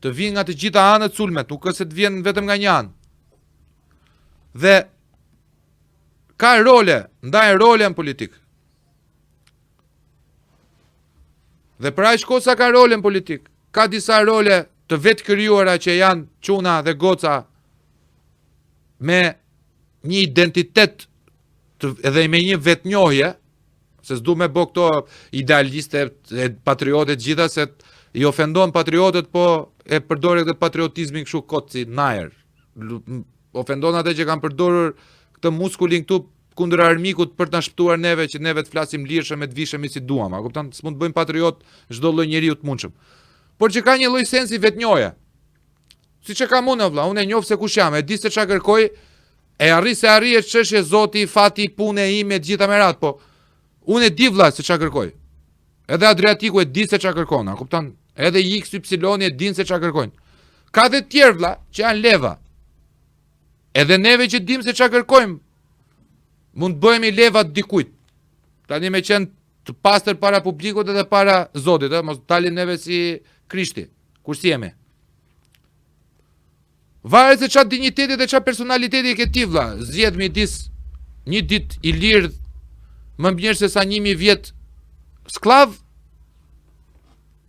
Të vjen nga të gjitha anët sulmet, nuk është se të vjen vetëm nga një anë. Dhe ka role, ndaj role në politik. Dhe për aq kohë sa ka role në politik, ka disa role të vetë krijuara që janë çuna dhe goca me një identitet edhe me një vetnjohje, se s'du me bë këto idealiste e patriotet gjitha, se i ofendon patriotët, po e përdore këtë patriotizmin kështu kot si najer. Ofendon atë që kanë përdorur këtë muskulin këtu kundër armikut për të na shpëtuar neve, që neve të flasim lirshëm e të vishemi si duam. A kupton? S'mund të bëjmë patriot çdo lloj njeriu të mundshëm. Por që ka një lloj sensi vetnjohje. Siç e kam unë vëlla, unë e njoh se kush jam, e di se çka kërkoj, e arri se arri është çështje zoti, fati, pune ime, të gjitha me radhë, po unë e di vëlla se çka kërkoj. Edhe Adriatiku e di se çka kërkon, a kupton? Edhe XY e din se çka kërkojnë. Ka dhe tjerë vëlla që janë leva. Edhe neve që dim se çka kërkojmë, mund të bëhemi leva të dikujt. Tani me qenë të pastër para publikut edhe para Zotit, mos dalin neve si Krishti, kur si jemi. Varet se çfarë dinjiteti dhe çfarë personaliteti ke ti vëlla. Zgjedh midis një ditë i lirë më mirë se sa 1000 vjet sklav.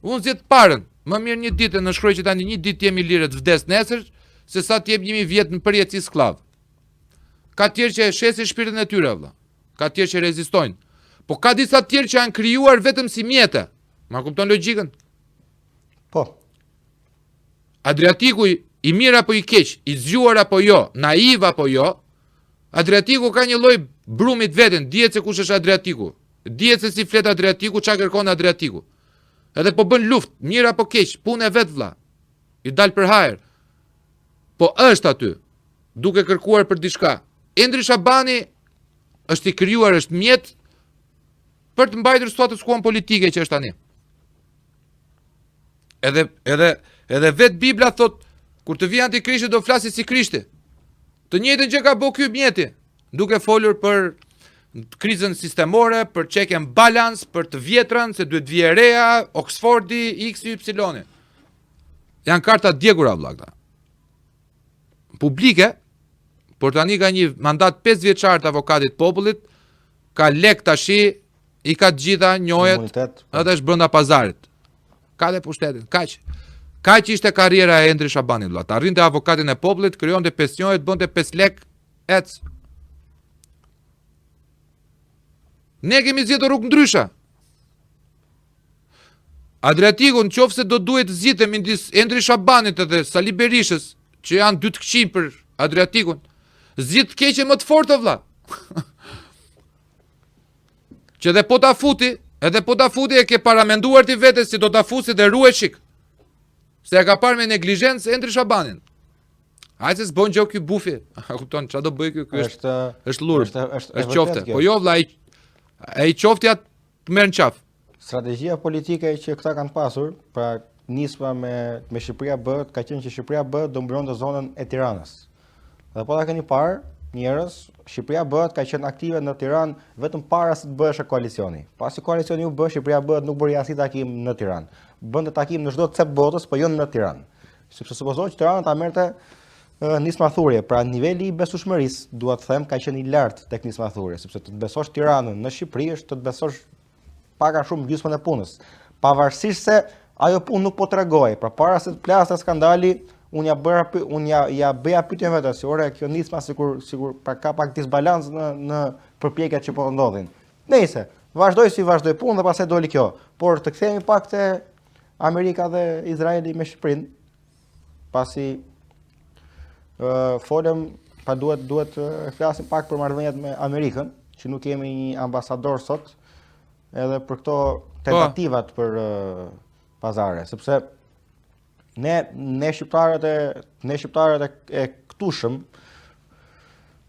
Unë zgjedh parën. Më mirë një ditë në shkruaj që tani një ditë jemi lirë të vdes nesër, se sa të jep 1000 vjet në përjetësi sklav. Ka tjerë që e shesin shpirtin e tyre vëlla. Ka tjerë që rezistojnë. Po ka disa tjerë që janë krijuar vetëm si mjete. Ma kupton logjikën? Po. Adriatiku i mirë apo i keq, i zgjuar apo jo, naiv apo jo, Adriatiku ka një lloj brumit veten, dihet se kush është Adriatiku. Dihet se si flet Adriatiku, çka kërkon Adriatiku. Edhe po bën luftë, mirë apo keq, punë vet vëlla. I dal për hajër. Po është aty, duke kërkuar për diçka. Endri Shabani është i krijuar, është mjet për të mbajtur status quo politike që është tani. Edhe vet Bibla thot, kur të vijë Antikrishti do flasi si Krishti. Të njëjtën që ka bëu ky mjeti, duke folur për krizën sistemore, për check and balance, për të vjetrën, se duhet vije reja, Oxfordi, X, Y. Janë karta djegura vëlla këta. Publike, por tani ka një mandat 5 vjeçar të avokatit popullit, ka lek tashi, i ka të gjitha njohet, edhe është brenda pazarit. Ka dhe pushtetin, kaq. Kaq ishte karriera e Endri Shabanit vëlla. Ta arrinte avokatin e popullit, krijonte pensionet, bënte 5 lek, ec. Ne kemi zgjedhur rrugë ndryshe. Adriatikun qofse do duhet zgjidhem midis Endri Shabanit edhe Sali Berishës, që janë dy të këqij për Adriatikun, zgjidh të keqe më të fortë vëlla. Që edhe po ta futi e ke paramenduar ti vetes si do ta fusi dhe ruaj shik. Se e ka parë me neglizhencë Endri Shabanin. Hajde se s'bën gjë ky bufi. A kupton çfarë do bëj ky? Ky është lur. Është qofte. Po jo vëlla, ai qoftja të merr në qaf. Strategjia politike që këta kanë pasur, pra nisma me Shqipëria B, ka qenë që Shqipëria B do mbronte zonën e Tiranës. Dhe po ta keni parë, njerëz, Shqipëria B ka qenë aktive në Tiranë vetëm para se të bëhej koalicioni. Pasi koalicioni u bë, Shqipëria B nuk bëri asnjë takim në Tiranë. Bënte takim në çdo cep botës, po jo në Tiranë. Sepse supozohet që Tirana ta merrte nismathurje, pra niveli i besueshmërisë, dua të them, ka qenë i lartë tek nismathurje, sepse të besosh Tiranën në Shqipëri është të besosh pak a shumë gjysmën e punës. Pavarësisht se ajo punë nuk po tregoj, pra para se të plasë skandali, unë ja bëja pyetjen vetes, si ore kjo nisma sikur pra ka pak disbalancë në përpjekjet që po ndodhin. Nëse vazhdoi punë dhe pastaj doli kjo. Por të kthehemi pak te Amerika dhe Izraeli me Shqipërinë, pasi folëm, pa duhet flasim pak për marrëdhëniet me Amerikën, që nuk kemi një ambasador sot, edhe për këto tentativat për pazare, sepse ne shqiptarët e këtushëm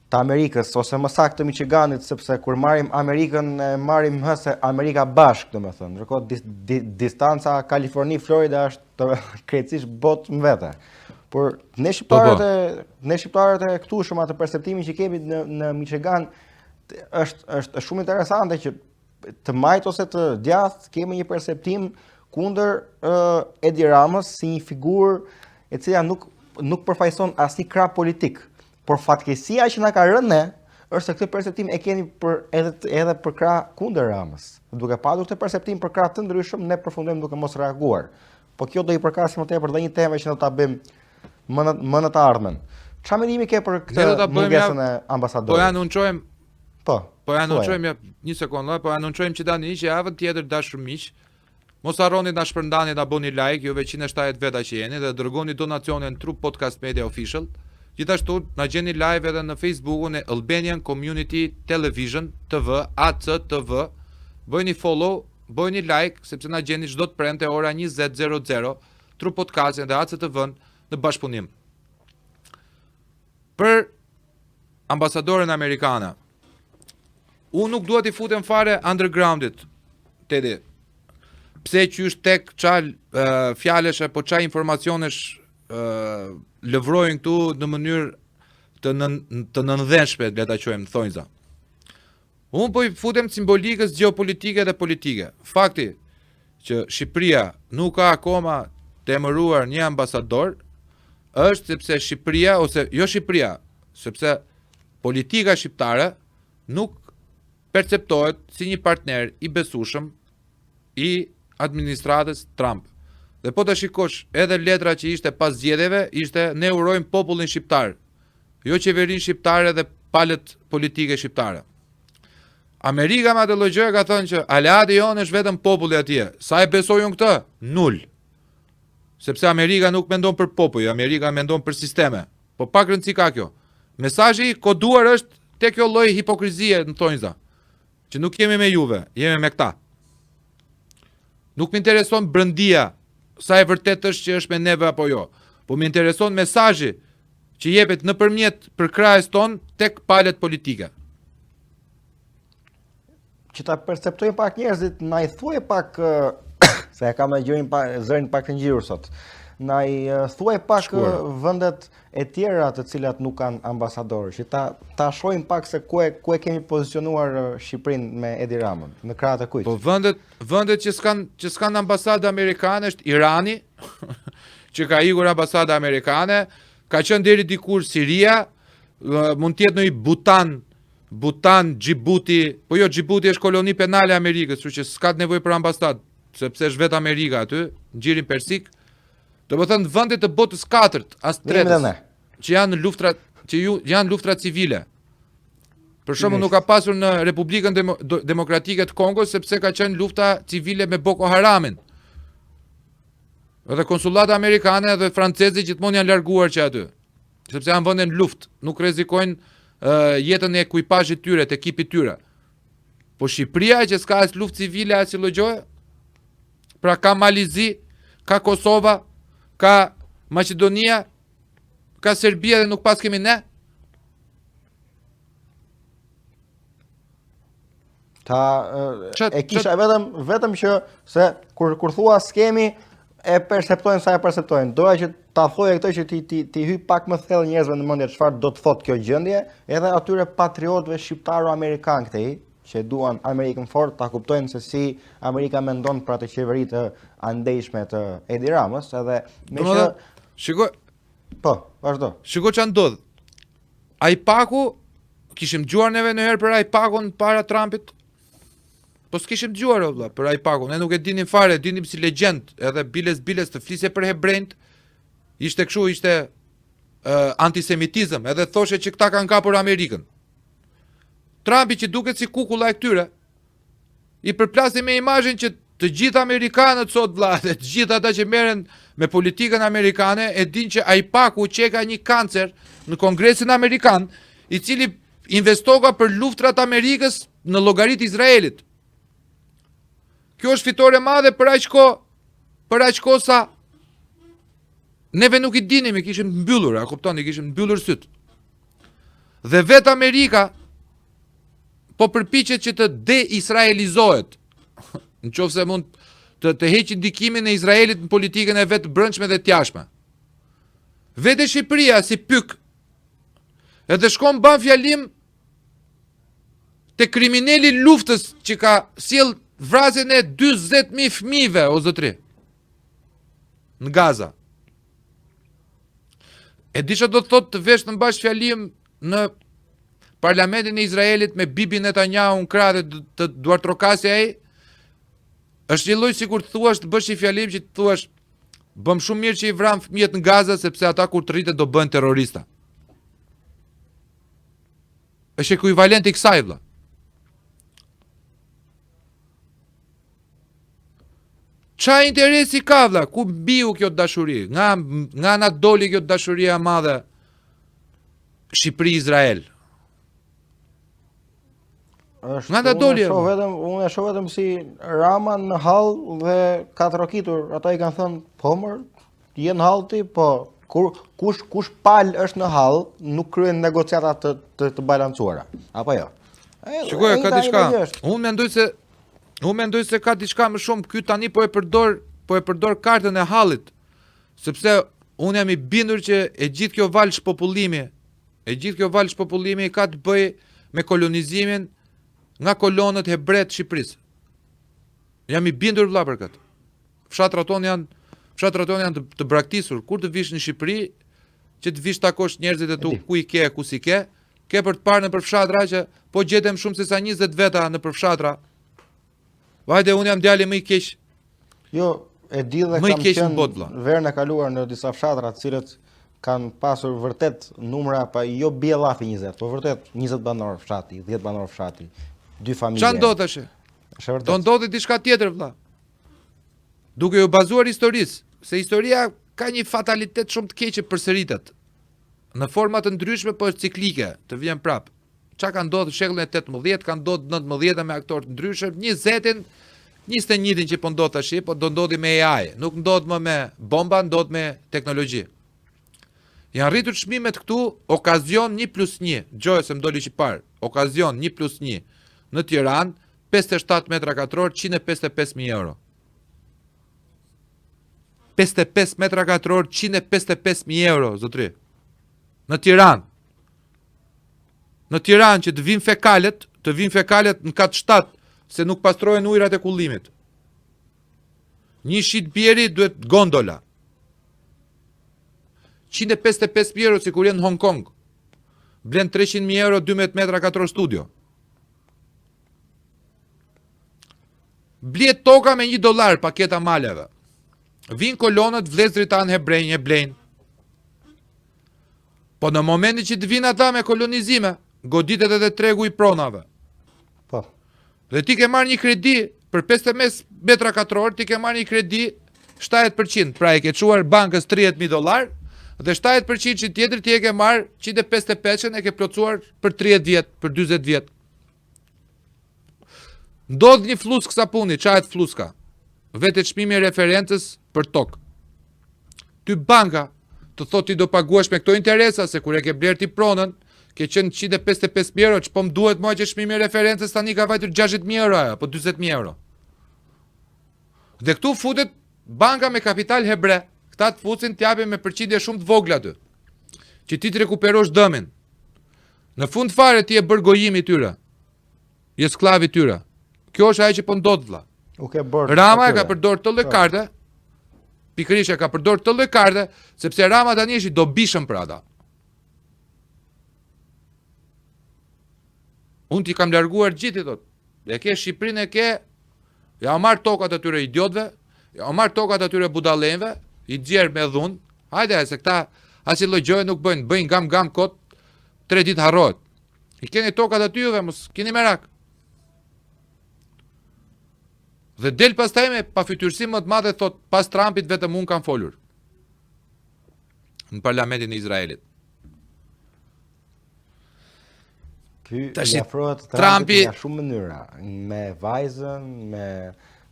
të Amerikës, ose më saktë të Michiganit, sepse kur marrim Amerikën, marrim hëse Amerika bashkë, domethënë, ndërkohë distanca Kaliforni-Florida është krejtësisht botë më vete. Por ne shqiptarët e këtushëm atë perceptimin që kemi në Michigan është shumë interesante që të majt ose të djathtë kemi një perceptim kundër Edi Ramës si një figurë e cila nuk përfaqëson asnjë krah politik. Por fatkeqësia që na ka rënë ne është se këtë perceptim e kemi edhe për krah kundër Ramës. Duke padur këtë perceptim për krah të ndryshëm, ne përfundojmë duke mos reaguar. Po kjo do i përkasim më tepër dhe një temë që do ta bëjmë më në të ardhmen. Çfarë mendimi ke për këtë mungesën e ambasadorit? Po ja anunçojmë. Po ja anunçojmë një sekondë, po ja anunçojmë që tani që javën tjetër dashur miq, mos harroni ta shpërndani, ta bëni like, juve 170 veta që jeni dhe dërgoni donacione në Trup Podcast Media Official. Gjithashtu na gjeni live edhe në Facebookun e Albanian Community Television TV, ACTV. Bëjni follow, bëjni like, sepse na gjeni çdo të premte ora 20:00 Trup Podcastin dhe ACTV-n në bashkëpunim. Për ambasadoren amerikane, unë nuk dua t'i futem fare undergroundit, Tedi. Pse qysh tek çal fjalesh apo çaj informacionesh lëvrojnë këtu në mënyrë të nëndhenshme, le ta quajmë thonjza. Unë po i futem simbolikës gjeopolitike dhe politike. Fakti që Shqipëria nuk ka akoma të emëruar një ambasador është sepse Shqipëria, ose jo Shqipëria, sepse politika shqiptare nuk perceptohet si një partner i besueshëm i administratës Trump. Dhe po të shikosh edhe letra që ishte pas zgjedhjeve, ishte ne urojmë popullin shqiptar, jo qeverinë shqiptare dhe palët politike shqiptare. Amerika me atë lloj ka thënë që aleati jonë është vetëm populli atje. Sa e besojnë këtë? Nul. Sepse Amerika nuk mendon për popull, Amerika mendon për sisteme. Po pak rëndësi ka kjo. Mesazhi i koduar është te kjo lloj hipokrizie në thonjza, që nuk jemi me juve, jemi me këta. Nuk më intereson brëndia, sa e vërtet është që është me neve apo jo, po më intereson mesazhi që jepet nëpërmjet përkrahjes ton tek palët politike. Që ta perceptojnë pak njerëzit, na i thuaj pak se e kam zërin pak të ngjirur sot. na i thuaj pak Shkuara. vendet e tjera të cilat nuk kanë ambasador, që ta shohim pak se ku e kemi pozicionuar Shqipërinë me Edi Ramën, në krahët e kujt. Po vendet që s'kan ambasadë amerikane është Irani, që ka ikur ambasada amerikane, ka qenë deri dikur Siria, mund të jetë në i Butan, Djibouti, po jo, Djibouti është koloni penale e Amerikës, kështu që s'ka nevojë për ambasadë, sepse është vetë Amerika aty, në gjirin persik. Do të thënë vendet të botës katërt, as tretës, që janë janë luftra civile. Për shembull nuk ka pasur në Republikën Demokratike të Kongos sepse ka qenë lufta civile me Boko Haramin. Edhe konsullata amerikane dhe franceze gjithmonë janë larguar që aty, sepse janë vënë në luftë, nuk rrezikojnë jetën e ekuipazhit tyre, të ekipit tyre. Po Shqipëria që s'ka as luftë civile as lloj, pra ka Malizi, ka Kosova, ka Maqedonia, ka Serbia dhe nuk pas kemi ne. E kisha vetëm që se kur thua skemi e perceptojnë sa e perceptojnë. Doja që ta thoje këtë që ti hyj pak më thellë njerëzve në mendje çfarë do të thotë kjo gjendje, edhe atyre patriotëve shqiptaro-amerikan këtej, që duan Amerikën fort, ta kuptojnë se si Amerika mendon për atë qeveri të andejshme të Edi Ramës, edhe me që shiko, po, vazhdo. Shiko ç'a ndodh. AIPAC-u kishim dëgjuar neve në herë për AIPAC-un para Trumpit. Po s'kishim dëgjuar vëlla për AIPAC-un, ne nuk e dinim fare, dinim si legjend, edhe biles të flisje për hebrejt. Ishte kështu, ishte antisemitizëm, edhe thoshe që këta kanë kapur Amerikën. Trumpi që duket si kukulla e këtyre, i përplasi me imazhin që të gjithë amerikanët sot vëlla, të gjithë ata që merren me politikën amerikane e dinë që AIPAC-u çeka një kancer në Kongresin Amerikan, i cili investoka për luftrat Amerikës në llogarit Izraelit. Kjo është fitore madhe për aq kohë sa neve nuk i dinim, i kishim mbyllur, a kuptoni, i kishim mbyllur syt. Dhe vetë Amerika po përpiqet që të de-israelizohet. Nëse mund të heqë ndikimin e Izraelit në politikën e vetë brendshme dhe t'jashme. Vetë Shqipëria si pyk edhe shkon ban fjalim te kriminali luftës që ka sjell vrasjen e 40.000 fëmijëve o zotri në Gaza. E di çfarë do të thotë të vesh në bash fjalim në parlamentin e Izraelit me Bibi Netanyahu në krah të duartrokasja ai. Është një lloj sikur të thuash të bësh një fjalim që të thuash bëm shumë mirë që i vran fëmijët në Gaza sepse ata kur të rritet do bëhen terrorista. Është ekuivalent i kësaj vëlla. Qa interesi ka vëlla? Ku biu kjo dashuri? Nga na doli kjo dashuria e madhe Shqipëri-Izrael? Nga na doli? Unë e shoh vetëm si Rama në hall dhe ka trokitur. Ata i kanë thënë, po mër, je në hall ti, po kush pal është në hall, nuk kryen negociata të balancuara. Apo jo? Shikoj, ka diçka. Unë mendoj se ka diçka më shumë, ky tani po e përdor kartën e hallit, sepse unë jam i bindur që e gjithë kjo valë shpopullimi ka të bëjë me kolonizimin nga kolonët hebret Shqipërisë. Jam i bindur vëlla për këtë. Fshatrat tonë janë të braktisur, kur të vish në Shqipëri, që të vish takosh njerëzit e tu ku i ke, ku si ke për të parë në përfshatra që po gjetem shumë se sa 20 veta në përfshatra. Vajde, unë jam djali më i keq. Jo, e di dhe kam qenë verën e kaluar në disa fshatra të cilët kanë pasur vërtet numra pa jo bie llafi 20, po vërtet 20 banor fshati, 10 banor fshati, 2 familje. Çfarë ndodh tash? Do ndodhi diçka tjetër vëlla. Duke u bazuar historisë, se historia ka një fatalitet shumë të keq që përsëritet. Në forma të ndryshme, po është ciklike, të vjen prap. Qa ka ndodhë shekullin e 18, ka ndodhë 19 me aktorë të ndryshëm, 20-in, 21-in që po ndodhë tash, po do ndodhi me AI, nuk ndodhë më me bomba, ndodhë me teknologji. Janë rritur çmimet këtu, okazion 1+1, gjojë se më doli që parë, okazion 1+1, në Tiranë, 57 metra katror, 155.000 euro. 55 metra katror 155.000 euro, zotri. Në Tiranë. Në Tiranë që të vinë fekalet në kat 7, se nuk pastrohen ujrat e kullimit. Një shit bjeri duhet gondola. 155.000 euro si kur jenë në Hong Kong. Blen 300.000 euro 12 metra katror studio. Blet toka me $1 paketa maleve. Vinë kolonët vlezrit tanë hebrejnë e blejnë. Po në momentin që të vinë ata me kolonizime, goditet edhe tregu i pronave. Po. Dhe ti ke marrë një kredi për 55 metra katror, ti ke marrë një kredi 70%, pra e ke çuar bankës $30.000 dhe 70% që tjetër ti e ke marrë 155-ën e ke plotësuar për 30 vjet, për 40 vjet. Ndodh një flusk sapuni, çahet fluska. Vetë çmimi i referencës për tokë. Ty banka të thotë ti do paguash me këto interesa, se kur e ke bler ti pronën, ke qenë 155.000 euro, që po më duhet mua që çmimi i referencës tani ka vajtur 60.000 euro apo 40.000 euro. Dhe këtu futet banka me kapital hebre, këta të fucin t'japin me përqindje shumë të vogla ty, që ti të rekuperosh dëmin. Në fund fare ti e bër gojimi tyre, je sklavi tyre. Kjo është ajo që po ndodh vlla. Rama e ka përdor të lloj karte, pikërisht e ka përdor të lloj karte, sepse Rama tani është i dobishëm për ata. Unë ti kam larguar gjithi thot. E ke Shqipërinë e ke, ja marr tokat atyre idiotëve, ja marr tokat atyre budallenëve, i gjerë me dhun. Hajde se këta asnjë lloj gjoje nuk bëjnë, bëjnë gam kot, 3 ditë harrohet. I keni tokat atyve, mos keni merak. Dhe del pastaj me pafytyrësi më të madhe thot, pas Trumpit vetëm unë kam folur. Në parlamentin e Izraelit. Ky i afrohet Trumpi nga shumë mënyra, me vajzën, me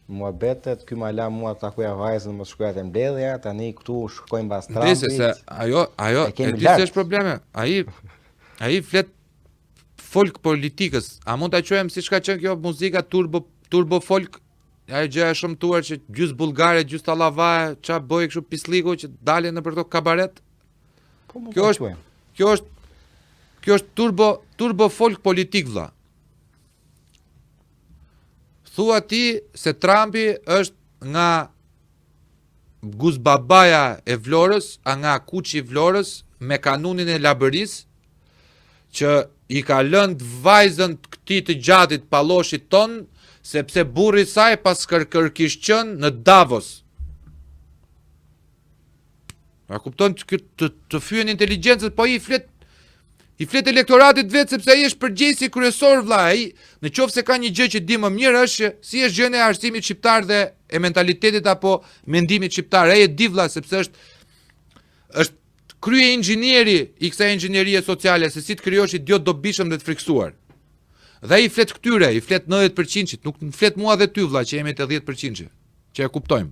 muhabetet, ky ma la mua të takuja vajzën, mos shkoja te mbledhja, tani këtu shkojnë mbas Trumpit. Ndese se ajo e di se është probleme. Ai flet folk politikës. A mund ta quajmë siç ka qenë kjo muzika turbo folk? Ajo gjë e shëmtuar që gjys bullgare, gjys tallava, ça bëj kështu pisliku që dalin në për këto kabaret. Po mund Kjo ta është quajmë. Kjo është turbo folk politik vlla. Thua ti se Trumpi është nga guzbabaja e Vlorës, a nga kuçi i Vlorës me kanunin e labëris, që i ka lënë vajzën këtij të gjatit palloshit ton, sepse burri i saj pas kërkish qenë në Davos. A kupton të fyen inteligjencën, po i flet elektoratit vetë sepse ai është përgjegjësi kryesor vlla. Ai, në qoftë se ka një gjë që di më mirë është si është gjënia e arsimit shqiptar dhe e mentalitetit apo mendimit shqiptar. Ai e di vlla sepse është krye inxhinieri i kësaj inxhinierie sociale, se si të krijosh idiot dobishëm dhe të friksuar. Dhe ai flet këtyre, i flet 90%, nuk flet mua dhe ty vlla që jemi te 10%, që e kuptojmë.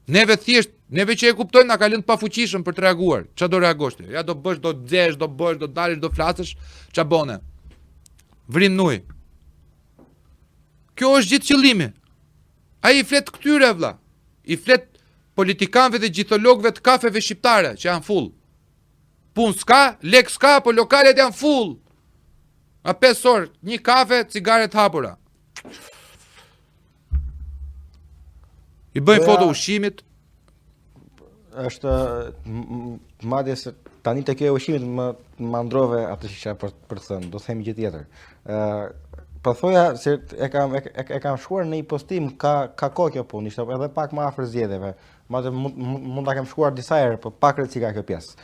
Neve që e kuptojmë na ka lënë pa fuqishëm për të reaguar. Ç'a do reagosh ti? Ja do bësh, do dzesh, do bësh, do dalësh, do flasësh, ç'a bone? Vrim nuj. Kjo është gjithë qëllimi. Ai i flet këtyre vlla. I flet politikanëve dhe gjithologëve të kafeve shqiptare që janë full. Punë s'ka, lek s'ka, po lokalet janë full. A 5 orë, një kafe, cigare të hapura. I bëjnë foto ushqimit. Është madje se tani te kjo ushqimit më ndrove atë që isha për të thënë, do të them gjë tjetër. Po thoja se e kam shkuar në një postim ka kohë kjo punë, ishte edhe pak më afër zgjedhjeve. Madje mund ta kem shkuar disa herë, po pak rëndësi ka kjo pjesë.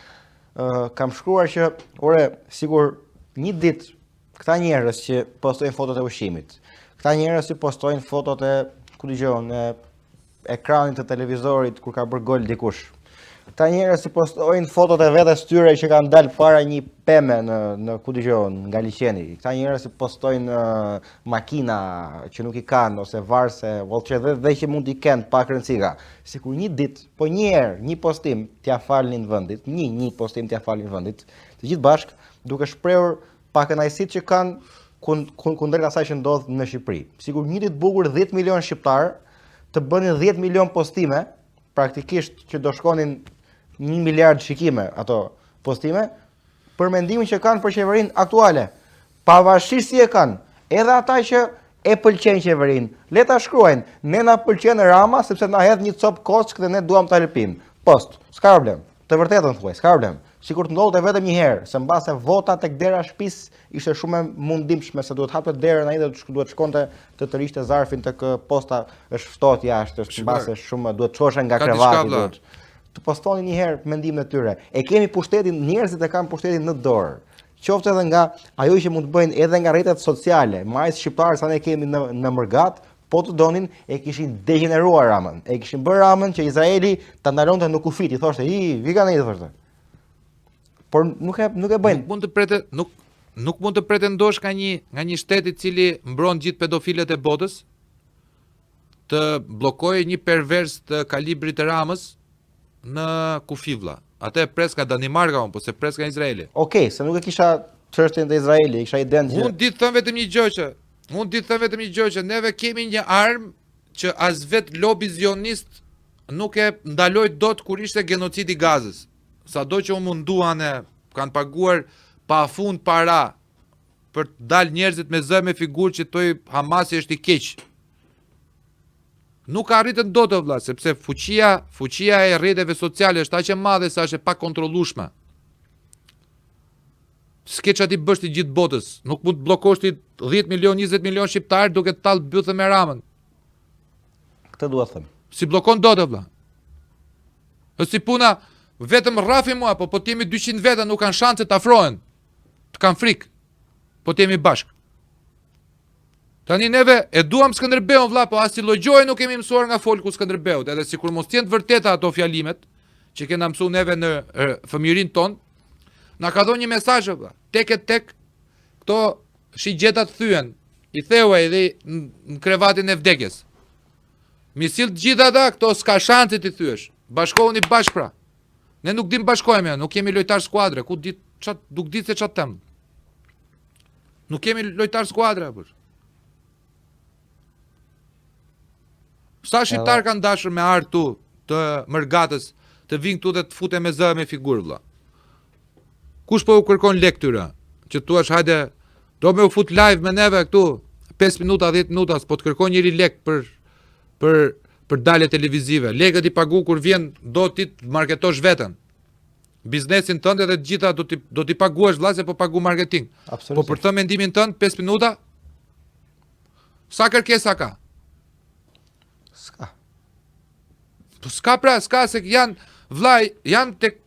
Kam shkruar që ore, sigur një ditë këta njerëz që postojnë fotot e ushqimit, këta njerëz që postojnë fotot e ku dëgjon e ekranit të televizorit kur ka bërë gol dikush. Këta njerëz që postojnë fotot e vetes tyre që kanë dalë para një peme në ku dëgjon nga liçeni. Këta njerëz që postojnë makina që nuk i kanë ose varse, ose dhe që mund t'i kenë pak rëndësika. Sikur një ditë, po një herë, një postim t'ia falnin vendit, një postim t'ia falnin vendit, të gjithë bashk duke shprehur pa kënaqësitë që kanë kundër asaj që ndodh në Shqipëri. Sigur një ditë bukur 10 milion shqiptar të bënin 10 milion postime praktikisht që do shkonin 1 miliard shikime ato postime, për mendimin që kanë për qeverinë aktuale. Pavarësisht si e kanë, edhe ata që e pëlqejnë qeverinë, le ta shkruajnë, ne na pëlqen Rama sepse na hedh një cop kock dhe ne duam ta lëpim. Post, s'ka problem. Të vërtetën thuaj, s'ka problem. Sikur të ndodhte vetëm një herë, se mbase vota tek dera shtëpisë ishte shumë e mundimshme se duhet hapte derën ai dhe duhet shkonte të rishte zarfin tek posta, është ftohtë jashtë, është mbase shumë duhet çoshë nga krevati duhet. Të postoni një herë mendimin e tyre. E kemi pushtetin, njerëzit e kanë pushtetin në dorë. Qoftë edhe nga ajo që mund të bëjnë edhe nga rrjetet sociale, majs shqiptarë sa ne kemi në mërgat, po të donin e kishin degeneruar Ramën. E kishin bërë Ramën që Izraeli ta ndalonte në kufit, i thoshte, "Vi kanë ai," thoshte. Por nuk e bëjnë. Nuk mund të pretendosh nga një shtet i cili mbron gjithë pedofilët e botës të bllokojë një pervers të kalibrit të Ramës në kufi vlla. Atë pres nga Danimarka, po se pres nga Izraeli. Okej, se nuk e kisha çështjen e Izraeli, kisha idenë që Unë di të them vetëm një gjë që neve kemi një armë që as vet lobi zionist nuk e ndaloi dot kur ishte genocidi i Gazës. Sado që u munduan kanë paguar pafund para për të dalë njerëzit me zë me figurë që toj Hamasi është i keq. Nuk arritën dot vëlla, sepse fuqia e rrjeteve sociale është aq e madhe sa është e pakontrollueshme. S'ke çati bësh të gjithë botës, nuk mund të bllokosh ti 10 milion, 20 milion shqiptar duke të tallë bythë me Ramën. këtë dua të them. Si blokon dot vëlla. Është si puna vetëm rrafi mua, po të jemi 200 veta nuk kanë shanse të afrohen. Të kanë frikë. Po të jemi bashkë. Tani neve e duam Skënderbeun vëlla, po as si llogjoj nuk kemi mësuar nga folku Skënderbeut, edhe sikur mos janë të vërteta ato fjalimet që kena mësuar neve në fëmijërinë tonë, na ka dhënë një mesazh vëlla. Tek këto shigjetat thyen, i theuaj dhe në krevatin e vdekjes. Mi sill të gjithë ata, këto s'ka shanse ti thyesh. Bashkohuni bashkë pra. Ne nuk dim bashkohemi, nuk kemi lojtar skuadre, ku dit çat, nuk di se çat them. Nuk kemi lojtar skuadre apo. Sa shqiptar kanë dashur me ardh tu të mërgatës, të vinë këtu dhe të futen me zë me figurë vëlla. Kush po u kërkon lek tyre? Që thua hajde, do me u fut live me neve këtu 5 minuta, 10 minuta, s'po të kërkon njëri lek për dalje televizive. Lekët i pagu kur vjen do ti të marketosh veten. Biznesin tënd edhe të gjitha do t'i paguash vëlla se po pagu marketing. Po për të mendimin tënd 5 minuta? Sa kërkesa ka? S'ka. Po s'ka pra, s'ka se janë vllai, janë tek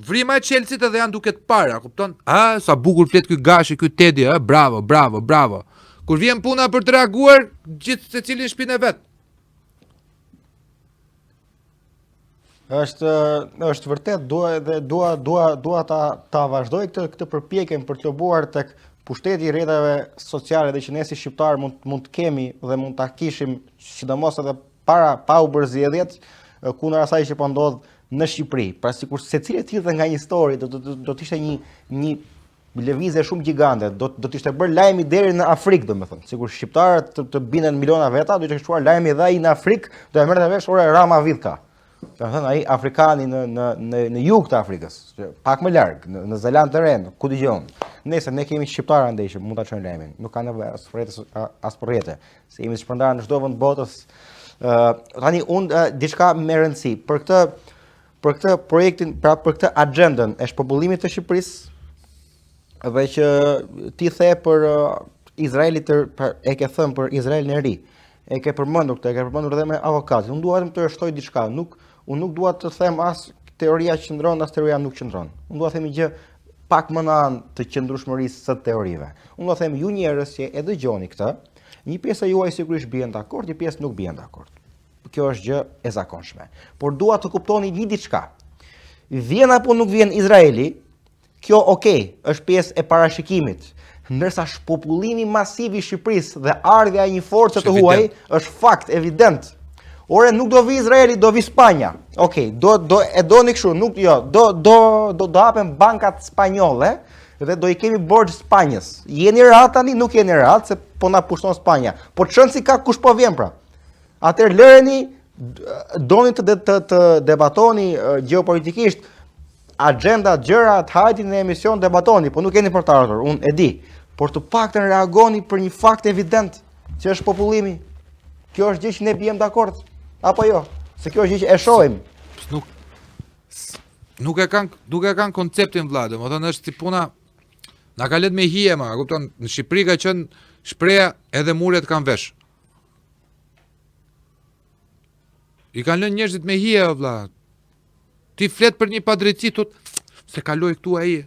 vrima e Chelsea-t edhe janë duke të para, kupton? Sa bukur flet ky Gashi, ky Tedi, bravo, bravo, bravo. Kur vjen puna për të reaguar, gjithë secili në shtëpinë e vet. Është vërtet, dua ta vazhdoj këtë përpjekjen për të lobuar tek pushteti i rrjeteve sociale dhe që ne si shqiptar mund të kemi dhe mund ta kishim, sidomos edhe pa u bërë zgjedhjet, kundër asaj që po ndodh në Shqipëri. Pra sikur secili tjetër nga një histori do të ishte një lëvizje shumë gjigante, do të ishte bërë lajmi deri në Afrikë, domethënë. Sikur shqiptarët të binen miliona veta, do të shkuar lajmi dhe ai në Afrikë, do e merrte vesh ora Rama Vidka. Domethënë ai afrikani në jug të Afrikës, pak më larg, në Zeland të Re, ku dëgjon. Nëse ne kemi shqiptarë andaj që mund ta çojnë lajmin, nuk ka nevojë as për rrjete, se jemi shpërndarë në çdo vend botës. Tani unë diçka me rëndësi për këtë projektin, pra për këtë agendën e shpopullimit të Shqipërisë, dhe që ti the për Izraelit, e ke thënë për Izraelin e ri, e ke përmendur këtë, e ke përmendur edhe me avokatin. Unë dua vetëm të rështoj diçka, unë nuk dua të them as teoria qëndron, as teoria nuk qëndron. Unë dua të them një gjë pak më në anë të qëndrueshmërisë së teorive. Unë do të them ju njerëz që e dëgjoni këtë, një pjesë e juaj sigurisht bien dakord, një pjesë nuk bien dakord. Kjo është gjë e zakonshme. Por dua të kuptoni një diçka. Vjen apo nuk vjen Izraeli, kjo është pjesë e parashikimit. Ndërsa shpopullimi masiv i Shqipërisë dhe ardhja e një force të huaj është fakt evident. Ore nuk do vi Izraeli, do vi Spanja. Do doni kështu, nuk do hapen bankat spanjolle dhe do I kemi borxh Spanjës. Jeni rahat tani, nuk jeni rahat se po na pushton Spanja. Po çon si ka kush po vjen pra. Atëherë lëreni doni të debatoni gjeopolitikisht agenda, gjëra, të hajtin në emision debatoni, po nuk keni për të ardhur, unë e di, por të paktën reagoni për një fakt evident, që është popullimi. Kjo është gjë që ne bijem dakord, apo jo? Se kjo është gjë që e shohim. Nuk e kanë konceptin vlla, domethënë është si puna na ka lënë me hije ma, kupton? Në Shqipëri ka qenë shpreha edhe muret kanë vesh. I kanë lënë njerëzit me hije vlla. Ti flet për një padrejti thot se kaloi këtu ai.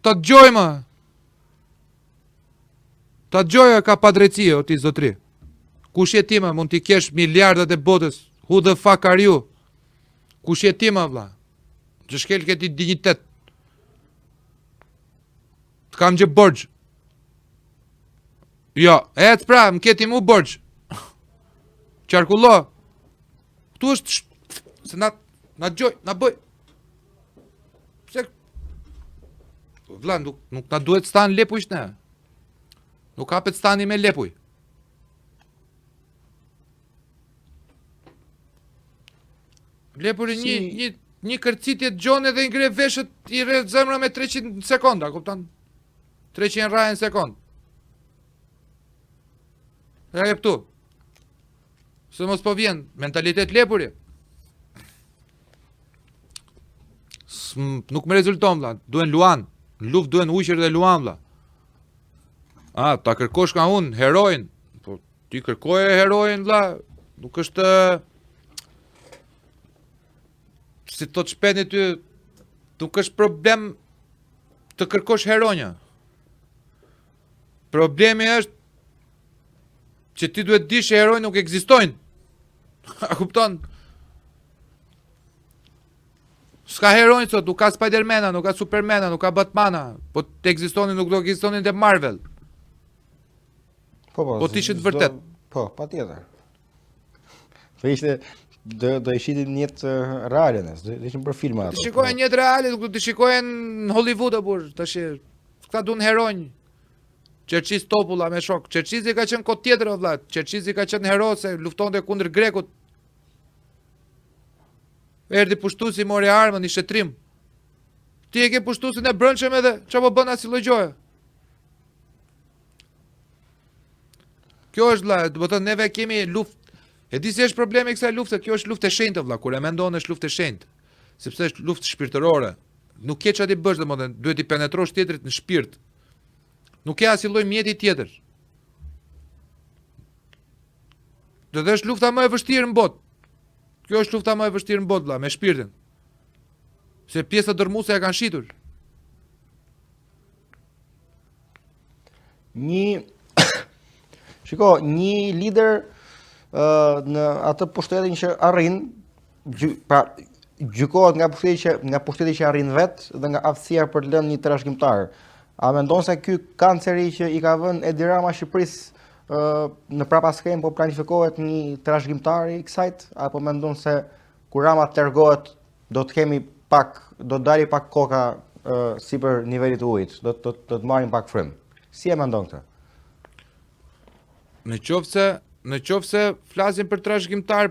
Ta dëgjoj më. Ta dëgjoj ka padrejti o ti zotri. Kush je ti më? Mund t'i kesh miliardat e botës. Who the fuck are you? Kush je ti më vlla? Që shkel këti dignitet. Të kam gjë borgjë. Jo, pra, më keti mu borgjë. Qarkullo. Këtu është se na gjoj, na bëj. Pse vlla, nuk na duhet stan lepujsh ne. Nuk hapet stani me lepuj. Lepuri një kërcitje të gjonë edhe i ngre veshët i rreth zemra me 300 sekonda, kupton? 300 rajën sekond. Ja jep tu. Se mos po vjen mentalitet lepuri. Nuk më rezulton vlla, duhen luan. Në luftë duhen uqër dhe luan vlla. Ta kërkosh ka unë heroin. Po ti kërkoje heroin vlla, nuk është si të shpeni ty, nuk është problem të kërkosh heronja. Problemi është që ti duhet dish që heroj nuk ekzistojnë. A kupton? S'ka herojnë sot, nuk ka Spidermana, nuk ka Supermana, nuk ka Batmana, po të ekzistonin nuk do ekzistonin dhe Marvel. Po t'ishtë të vërtet. Po, pa tjetër. Po ishte do ishin një jetë reale, do ishin për filma ato. Të shikohen një jetë reale, të shikohen në Hollywood apo tash. Këta duan heronj. Churchill topulla me shok. Churchill ka qenë kot tjetër o vlla. Churchill ka qenë hero se luftonte kundër grekut. Erdhi pushtuesi mori armën i shetrim. Ti e ke pushtuesin e brendshëm edhe çfarë po bën as lloj gjoje. Kjo është vlla, do të thonë neve kemi luftë. E di se është problemi i kësaj lufte, kjo është luftë e shenjtë vlla, kur e mendon është luftë e shenjtë. Sepse është luftë shpirtërore. Nuk ke çfarë të bësh domethënë, duhet i penetrosh tjetrit në shpirt. Nuk ke asnjë lloj mjeti tjetër. Do të është lufta më e vështirë në botë. Kjo është lufta më e vështirë në botë vlla, me shpirtin. Se pjesa dërmuese e kanë shitur. Shiko, një lider në atë pushtetin që arrin, gjykohet nga pushteti që arrin vet dhe nga aftësia për të lënë një trashëgimtar. A mendon se ky kanceri që i ka vënë Edi Rama Shqipërisë në prapaskem po planifikohet një trashëgimtar i kësajt, apo mendon se kur Rama të largohet do të dali pak koka sipër nivelit të ujit, do të marrin pak frym. Si e mendon këtë? Në qoftë se flasim për trashëgimtar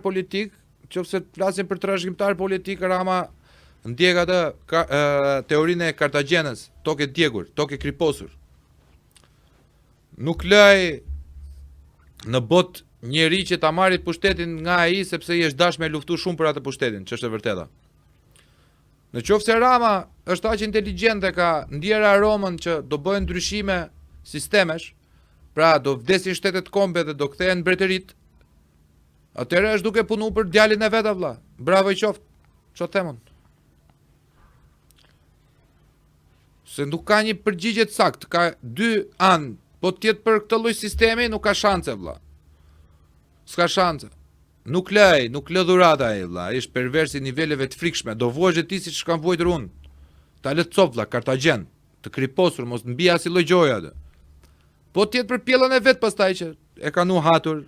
politik, Rama ndjek atë teorinë e Kartagjenës, tokë djegur, tokë kriposur. Nuk lej në botë njeri që ta marri pushtetin nga ai sepse i është dash me luftu shumë për atë pushtetin, që është e vërteta. Në qoftë se Rama është aq inteligjent dhe ka ndjera aromën që do bëhen ndryshime sistemesh, pra do vdesin shtetet kombe dhe do kthehen mbretërit, atëherë është duke punu për djalin e vet vlla. Bravo i qoftë. Ço themon? Se nuk ka një përgjigje të saktë, ka dy anë, po tjetë për këtë lloj sistemi nuk ka shanse vlla. S'ka shanse. Nuk lë dhurata ai vlla, është pervers i niveleve të frikshme, do vuash ti siç kam vuajtur unë. Ta lë të cop vlla, Kartagjen, të kriposur, mos mbi as lloj gjoje atë. Po tjetë për pjellën e vet pastaj që e ka nuhatur,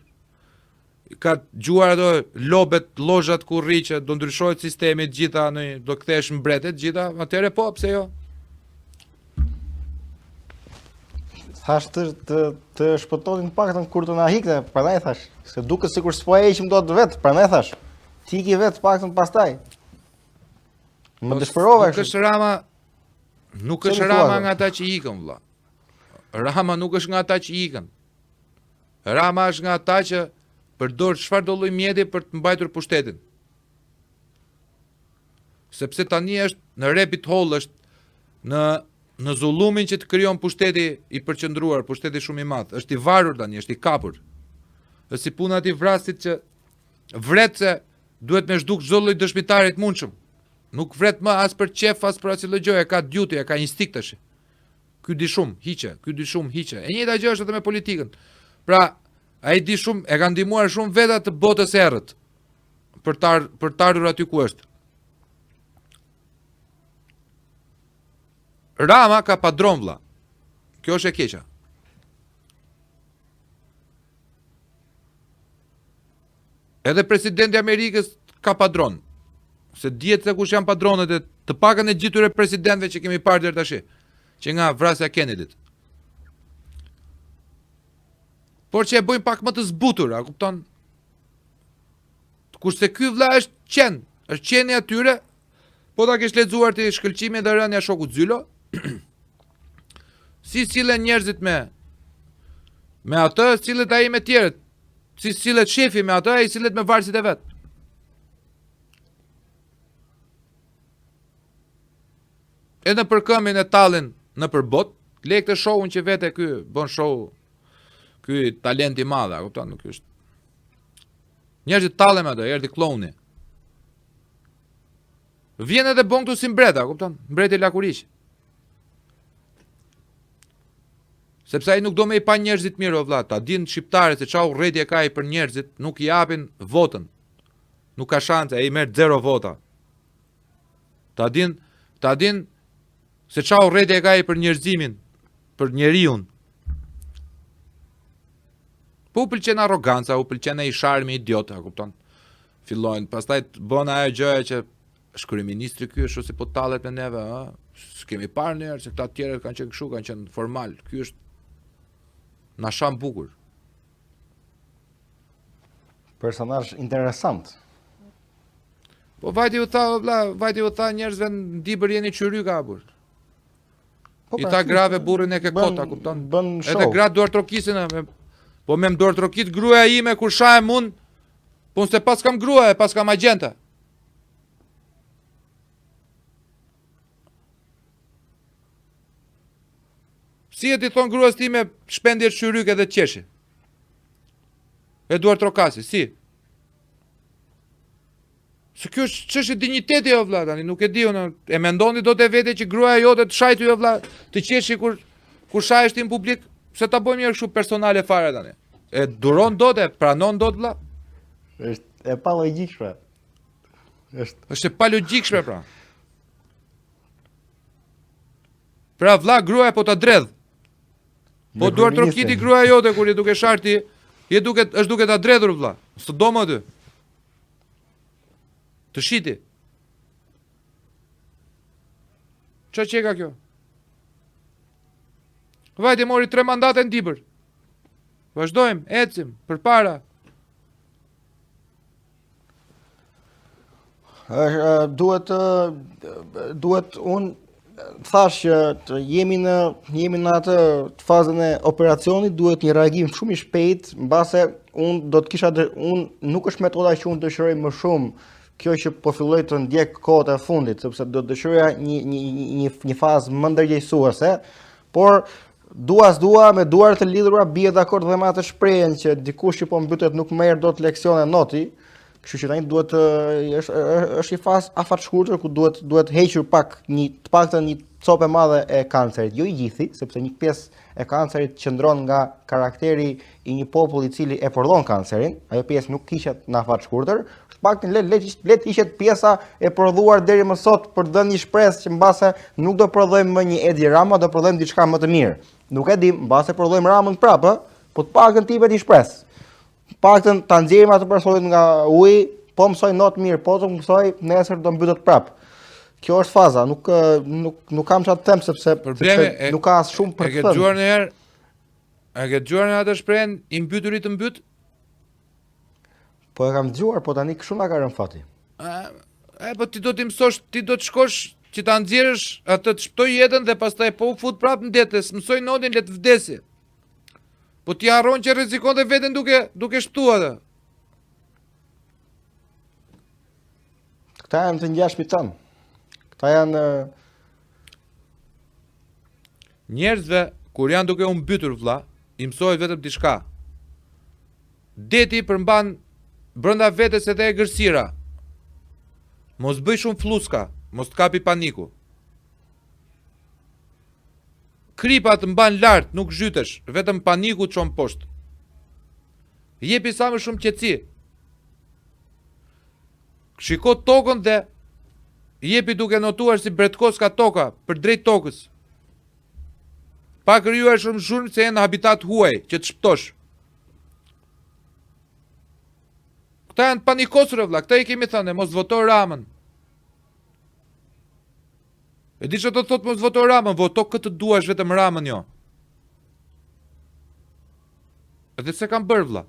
ka gjuar ato lobet, lozhat ku rri që do ndryshohet sistemi të gjitha, do kthesh mbretet gjitha, atëherë po, pse jo? Thash të shpëtonin paktën kur të na hikte, prandaj thash, se duket sikur s'po e heqim dot vet, prandaj thash. Ti iki vet paktën pastaj. Më dëshpërova Nuk është Rama, nuk është Rama nga ata që ikën, vëlla. Rama nuk është nga ata që ikën. Rama është nga ata që përdor çfarë do lloj mjeti për të mbajtur pushtetin. Sepse tani është në rabbit hole, është në zullumin që të krijon pushteti i përqendruar, pushteti shumë i madh. Është i varur tani, është i kapur. Është si puna e vrasit që vret se duhet me zhduk çdo lloj dëshmitari të mundshëm. Nuk vret më as për qef, as për asnjë gjë, e ka duty, e ka instinkt tash. Ky di shumë, hiqe, ky di shumë, hiqe. E njëjta gjë është edhe me politikën. Pra, ai di shumë, e ka ndihmuar shumë veta të botës së errët për të ardhur aty ku është. Rama ka padron, vlla. Kjo është e keqja. Edhe presidenti i Amerikës ka padron. Se dihet se kush janë padronet e të pakën e gjithëtyre presidentëve që kemi parë deri tash, që nga vrasja e Kennedy-t. Por që e bëjmë pak më të zbutur, a kupton? Kurse ky vlla është qeni atyre, po ta kesh lexuar ti shkëlqimin dhe rënja e shokut Zylo, si sillen njerëzit me atë, sillet ai me tjerët. Si sillet shefi me atë, ai sillet me varësit e vet. Edhe në përkëmbin e tallin në përbot, le këtë shohun që vete ky bën show, ky talent i madh, kupton, nuk është. Njerëzit tallen me atë, erdhi klouni. Vjen edhe bën këtu si mbreta, kupton? Mbreti Lakuriq. Sepse ai nuk do me i pa njerëzit mirë, o vlla, ta din shqiptarët se çau urrëti ka ai për njerëzit, nuk i japin votën. Nuk ka shanse, ai merr 0 vota. Ta din se çau urrëti ka ai për njerëzimin, për njeriun. Po u pëlqen arroganca, u pëlqen ai sharmi idiot, a kupton? Fillojnë, pastaj bën ajo gjëja që është kryeministri ky, është si po tallet me neve, ë? S'kemi parë ndonjëherë se këta të tjerë kanë qenë kështu, kanë qenë formal. Ky është na sham bukur. Personazh interesant. Po vajti u tha, vlla, vajti u tha njerëzve ndibër jeni qyryka burr. Po, I tha grave burrin e ke kota, kupton? Bën show. Edhe gratë duar trokisin, po me duar trokit gruaja ime kur shahem unë, po se pas kam gruaja, pas kam agjenta. Si e ti thon gruas time shpendje qyryk edhe të qeshi? E duar trokasi, si? Se kjo është çështje dinjiteti o vlla tani, nuk e di unë, e mendoni do të vete që gruaja jote të shajtë o vlla, të qeshi kur shahesh ti në publik, se ta bëjmë një kështu personale fare tani. E duron dot, e pranon dot vlla? Është e pa logjikshme. Është e pa logjikshme pra. Pra vlla gruaja po ta dredh. Po duar trokiti gruaja jote kur je duke sharti, është duke ta dredhur vlla. S'të do më aty. Të shiti. Qa që ka kjo? Vajti mori 3 mandate në dibër. Vazhdojmë, ecim, për para. Duhet unë thash që jemi në atë fazën e operacionit, duhet një reagim shumë i shpejt, mbase unë do të kisha unë nuk është metoda që unë dëshiroj më shumë kjo që po filloj të ndjek kohët e fundit, sepse do të dëshiroja një fazë më ndërgjegjësuese, por dua me duart të lidhura bie dakord dhe me atë shprehjen që dikush që po mbytet nuk merr dot leksione noti, kështu që tani duhet është një fazë afat shkurtër ku duhet hequr të paktën një copë e madhe e kancerit, jo i gjithi, sepse një pjesë e kancerit qëndron nga karakteri i një populli i cili e përdhon kancerin, ajo pjesë nuk hiqet në afat shkurtër, paktën le të hiqet pjesa e prodhuar deri më sot për të dhënë një shpresë që mbase nuk do prodhojmë më një Edi Rama, do prodhojmë diçka më të mirë. Nuk e di, mbase prodhojmë Ramën prapë, po të paktën tipet një shpresë. Paktën ta nxjerrim atë personin nga uji, po mësoj not mirë, po të mësoj nesër do mbytet prapë. Kjo është faza, nuk kam çfarë të them sepse nuk ka as shumë për të thënë. E ke dëgjuar ndonjëherë A ke dëgjuar në atë shprehjen i mbyturit të mbyt? Po e kam dëgjuar, po tani kështu na ka rënë fati. Po ti do t'i mësosh, ti do të shkosh që ta nxjerrësh atë të shpëtoj jetën dhe pastaj po u fut prapë në det, s'mësoj notin le të vdesi. Po ti harron që rrezikonte veten duke shpëtuar atë. Këta janë të ngjashmit tan. Këta janë Njerëzve kur janë duke u mbytur vlla, i mësohet vetëm diçka. Deti përmban brenda vetes edhe egërsira. Mos bëj shumë fluska, mos të kapi paniku. Kripa të mban lart, nuk zhytesh, vetëm paniku të çon poshtë. Jepi sa më shumë qetësi. Shiko tokën dhe jepi duke notuar si bretkoska toka për drejt tokës. Pa krijuar shumë zhurmë se në habitat huaj që të shpëtosh. Këta janë panikosur vlla, këta i kemi thënë, mos voto Ramën. E di që do të thotë mos voto Ramën, voto këtë duash vetëm Ramën jo. Edhe se kam bërë vlla.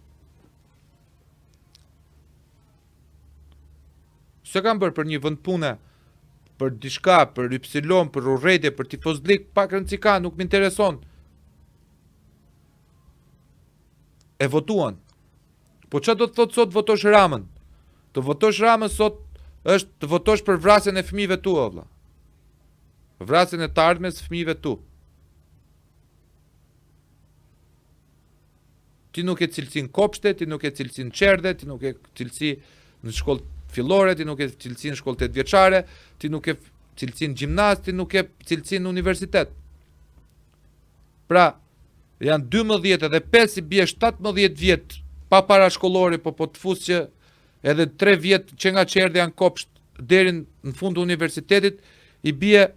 Se kam bërë për një vend pune, për diçka, për ypsilon, për urrëtie, për tifozlik, pak rëndësi ka, nuk më intereson. E votuan. Po çfarë do të thotë sot votosh Ramën? Të votosh Ramën sot është të votosh për vrasjen e fëmijëve tu, valla. Vrasjen e të ardhmes së fëmijëve tu. Ti nuk e cilësin kopshte, ti nuk e cilësin çerdhe, ti nuk e cilësi në shkollë fillore, ti nuk e cilësin në shkollë 8 vjeçare, ti nuk e cilësin gjimnaz, ti nuk e cilësin në universitet. Pra, janë 12 edhe 5 i bie 17 vjet pa para shkollori, po të fus që edhe 3 vjet që nga çerdhe janë kopsht deri në fund të universitetit, i bie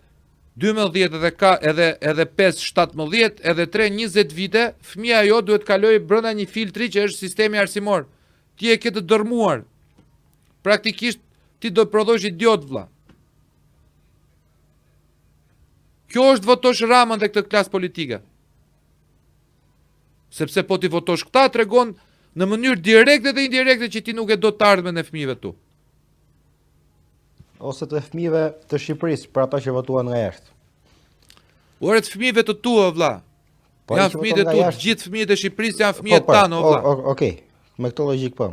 12 edhe 5 17, edhe 3 20 vite, fëmia jo duhet kaloj brenda një filtri që është sistemi arsimor. Ti e ke të dërmuar. Praktikisht ti do të prodhosh idiot vlla. Kjo është votosh Ramën dhe këtë klasë politike. Sepse po ti votosh këta tregon në mënyrë direkte dhe indirekte që ti nuk e do të ardhmen e fëmijëve tu. Ose të fëmijëve të Shqipërisë, për ata që votuan nga jashtë. Ore të fëmijëve të tua vlla. Po janë fëmijët e tu, gjithë fëmijët e Shqipërisë janë fëmijët tanë vlla. Okej, me këtë logjik po.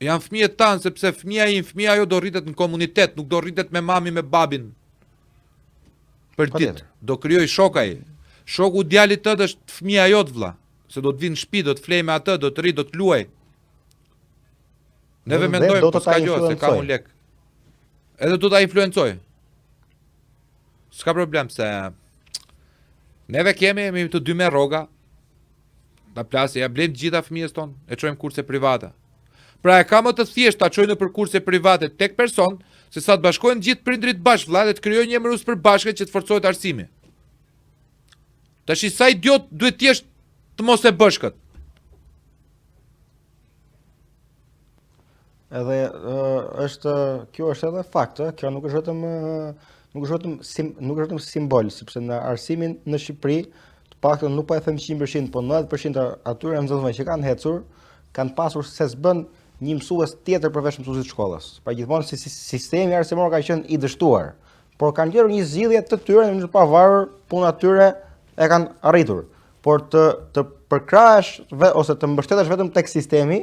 Janë fëmijët tanë sepse fëmia jo do rritet në komunitet, nuk do rritet me mami me babin. Për ditë, do krijoj shokaj. Shoku djalit tënd është fëmia jot vlla, se do të vinë në shtëpi, do të flej me atë, do të rri, do të luaj. Neve mendojmë po s'ka gjë, se ka un lek. Edhe do ta influencoj. S'ka problem se neve jemi të dy me rroga. Ta plasë, ja blejmë gjitha fëmijës tonë, e çojmë kurse private. Pra e ka më të thjeshtë ta çojnë për kurse private tek person, se sa të bashkohen gjithë prindrit bashkë vlla dhe të krijojnë një emërus për bashkë që të forcohet arsimi. Tash sa idiot duhet të jesh të mos e bësh kët. Edhe kjo është edhe fakt, kjo nuk është vetëm simbol, sepse në arsimin në Shqipëri, të paktën nuk po e them 100%, po 90% atyre nxënësve që kanë hecur, kanë pasur se s'bën një mësues tjetër përveç mësuesit të shkollës. Pra gjithmonë sistemi arsimor ka qenë i dështuar, por kanë gjetur një zgjidhje të tyre në pavarur puna tyre e kanë arritur. Por të përkrahesh ose të mbështetesh vetëm tek sistemi,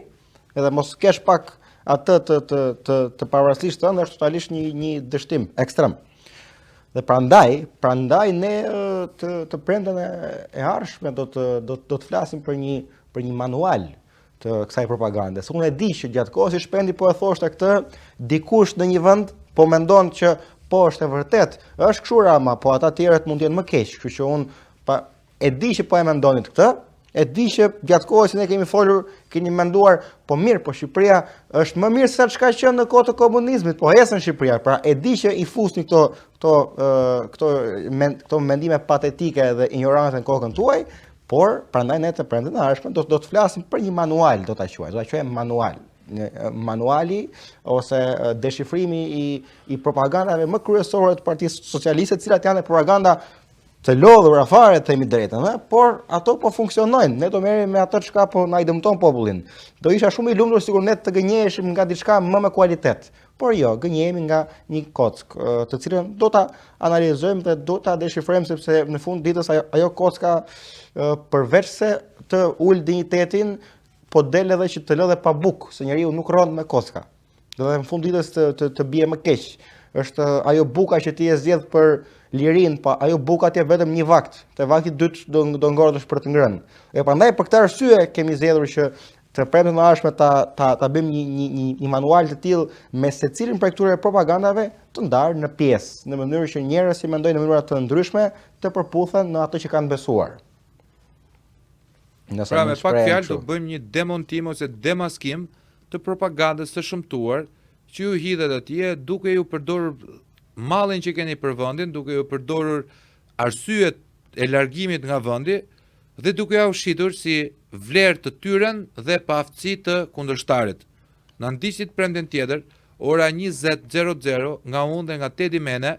edhe mos kesh pak atë të pavarësisht tënd është totalisht një dështim ekstrem. Dhe prandaj ne të prandën e ardhshme do të flasim për një manual të kësaj propagande. Se unë e di që gjatë kohës i Shpendi po e thoshte këtë, dikush në një vend po mendon që po është e vërtet, është kështu Rama, po ata tjerët mund të jenë më keq, kështu që unë e di që po e mendonit këtë. E di që gjatë kohës ne kemi folur, keni menduar, po mirë, po Shqipëria është më mirë se çka qenë në kohë të komunizmit, po ecën Shqipëria. Pra e di që i fusni këto mendime patetike dhe ignorante në kokën tuaj, por prandaj ne të prandën e ardhshme do të flasim për një manual, do ta quajmë manual. Manuali ose deshifrimi i propagandave më kryesore të Partisë Socialiste, të cilat janë propaganda të lodhur afare themi drejtën, por ato po funksionojnë. Ne do merrem me atë çka po na i dëmton popullin. Do isha shumë i lumtur sikur ne të gënjeheshim nga diçka më me kualitet. Por jo, gënjehemi nga një kockë, të cilën do ta analizojmë dhe do ta deshifrojmë sepse në fund ditës ajo kocka përveç se të ul dinjitetin, po del edhe që të lë pa bukë, se njeriu nuk rron me kocka. Do të në fund ditës të bie më keq. Është ajo buka që ti e zgjedh për lirin, pa ajo buka atje vetëm një vakt. Te vakti i dytë do ngordhesh për të ngrënë. E prandaj për këtë arsye kemi zgjedhur që të premten më ardhshme ta bëjmë një manual të tillë me secilin prej këtyre propagandave të ndarë në pjesë, në mënyrë që njerëzit që mendojnë në mënyra të ndryshme të përputhen në atë që kanë besuar. Pra me pak fjalë do bëjmë një demontim ose demaskim të propagandës së shëmtuar që ju hidhet atje duke ju përdorur mallin që keni për vendin, duke ju përdorur arsyet e largimit nga vendi dhe duke ja ushitur si vlerë të tyren dhe pa aftësi të kundërshtarit. Na ndiqit premten tjetër, ora 20:00 nga unë dhe nga Tedi Mene,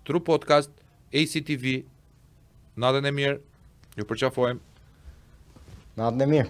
Tru Podcast, ACTV. Natën e mirë, ju përqafojmë. Natën e mirë.